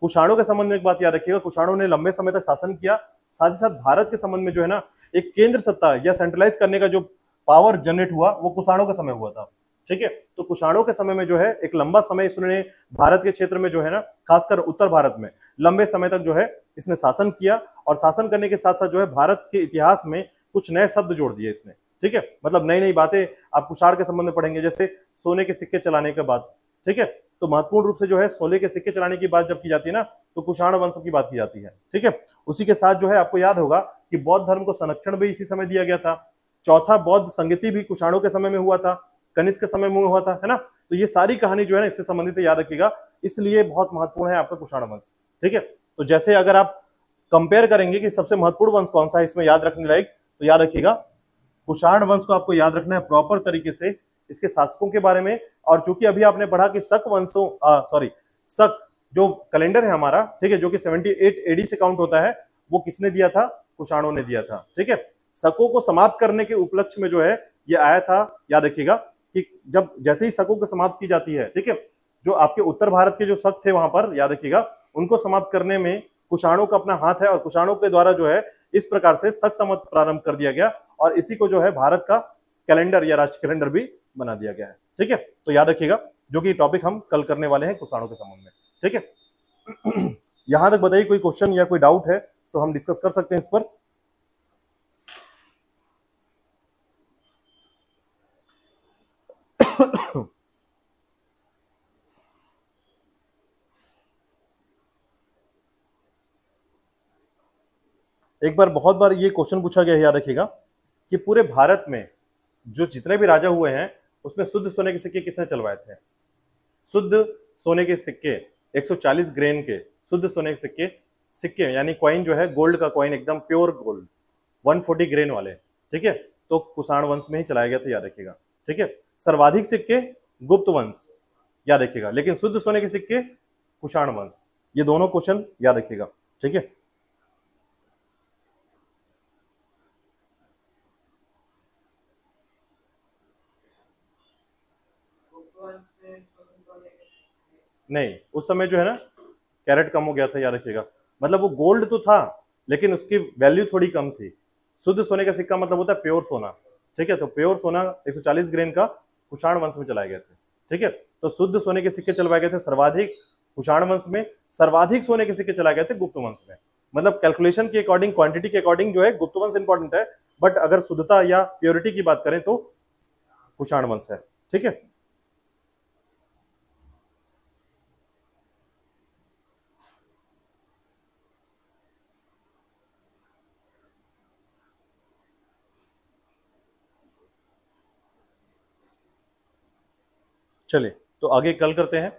कुषाणों के संबंध में एक बात याद रखिएगा, कुषाणों ने लंबे समय तक शासन किया, साथ ही साथ भारत के संबंध में जो है ना एक केंद्र सत्ता या सेंट्रलाइज करने का जो पावर जनरेट हुआ वो कुषाणों के समय हुआ था। ठीक है, तो कुषाणों के समय में जो है एक लंबा समय इसने भारत के क्षेत्र में जो है ना खासकर उत्तर भारत में लंबे समय तक जो है इसने शासन किया, और शासन करने के साथ साथ जो है भारत के इतिहास में कुछ नए शब्द जोड़ दिए इसने। ठीक है, मतलब नई नई बातें आप कुषाण के संबंध में पढ़ेंगे, जैसे सोने के सिक्के चलाने के बाद। ठीक है, तो महत्वपूर्ण रूप से जो है सोने के सिक्के चलाने की बात जब की जाती है ना तो कुषाण वंशों की बात की जाती है। ठीक है, उसी के साथ जो है आपको याद होगा कि बौद्ध धर्म को संरक्षण भी इसी समय दिया गया था। चौथा बौद्ध संगति भी कुषाणों के समय में हुआ था, कनिष्क के समय में हुआ था, है ना। तो ये सारी कहानी जो है ना इससे संबंधित याद रखिएगा, इसलिए बहुत महत्वपूर्ण है आपका कुषाण वंश। ठीक है, तो जैसे अगर आप कंपेयर करेंगे कि सबसे महत्वपूर्ण वंश कौन सा है इसमें याद रखने लायक, तो याद रखिएगा कुषाण वंश को आपको याद रखना है प्रॉपर तरीके से, इसके शासकों के बारे में। और चूंकि अभी आपने पढ़ा कि शक वंशों शक जो कैलेंडर है हमारा, ठीक है, जो कि 78 एडी से काउंट होता है, वो किसने दिया था? कुषाणों ने दिया था। ठीक है, शकों को समाप्त करने के उपलक्ष्य में जो है ये आया था। याद रखिएगा कि जब जैसे ही शकों को समाप्त की जाती है, ठीक है, जो आपके उत्तर भारत के जो शक थे वहां पर, याद रखिएगा उनको समाप्त करने में कुषाणों का अपना हाथ है, और कुषाणों के द्वारा जो है इस प्रकार से शक संवत प्रारंभ कर दिया गया, और इसी को जो है भारत का कैलेंडर या राष्ट्रीय कैलेंडर भी बना दिया गया है। ठीक है, तो याद रखिएगा जो कि टॉपिक हम कल करने वाले हैं कुषाणों के संबंध में। ठीक है, यहां तक बताइए कोई क्वेश्चन या कोई डाउट है तो हम डिस्कस कर सकते हैं इस पर। एक बार बहुत बार ये क्वेश्चन पूछा गया है, याद रखिएगा कि पूरे भारत में जो जितने भी राजा हुए हैं उसमें शुद्ध सोने के सिक्के किसने चलवाए थे? शुद्ध सोने के सिक्के 140 ग्रेन के शुद्ध सोने के सिक्के, सिक्के यानी कॉइन जो है गोल्ड का कॉइन, एकदम प्योर गोल्ड 140 ग्रेन वाले। ठीक है, तो कुषाण वंश में ही चलाया गया था, याद रखिएगा। ठीक है, सर्वाधिक सिक्के गुप्त वंश, याद रखिएगा, लेकिन शुद्ध सोने के सिक्के कुषाण वंश। ये दोनों क्वेश्चन याद रखिएगा। ठीक है, नहीं उस समय जो है ना कैरेट कम हो गया था, याद रखिएगा, मतलब वो गोल्ड तो था लेकिन उसकी वैल्यू थोड़ी कम थी। शुद्ध सोने का सिक्का मतलब होता है प्योर सोना। ठीक है, तो प्योर सोना 140 ग्रेन का कुषाण वंश में चलाए गए थे। ठीक है, तो शुद्ध सोने के सिक्के चलवाए गए थे सर्वाधिक कुषाण वंश में, सर्वाधिक सोने के सिक्के चलाए गए थे गुप्त वंश में। मतलब कैलकुलेशन के अकॉर्डिंग, क्वांटिटी के अकॉर्डिंग जो है गुप्त वंश इंपॉर्टेंट है, बट अगर शुद्धता या प्योरिटी की बात करें तो कुषाण वंश है। ठीक है, चलिए तो आगे कल करते हैं।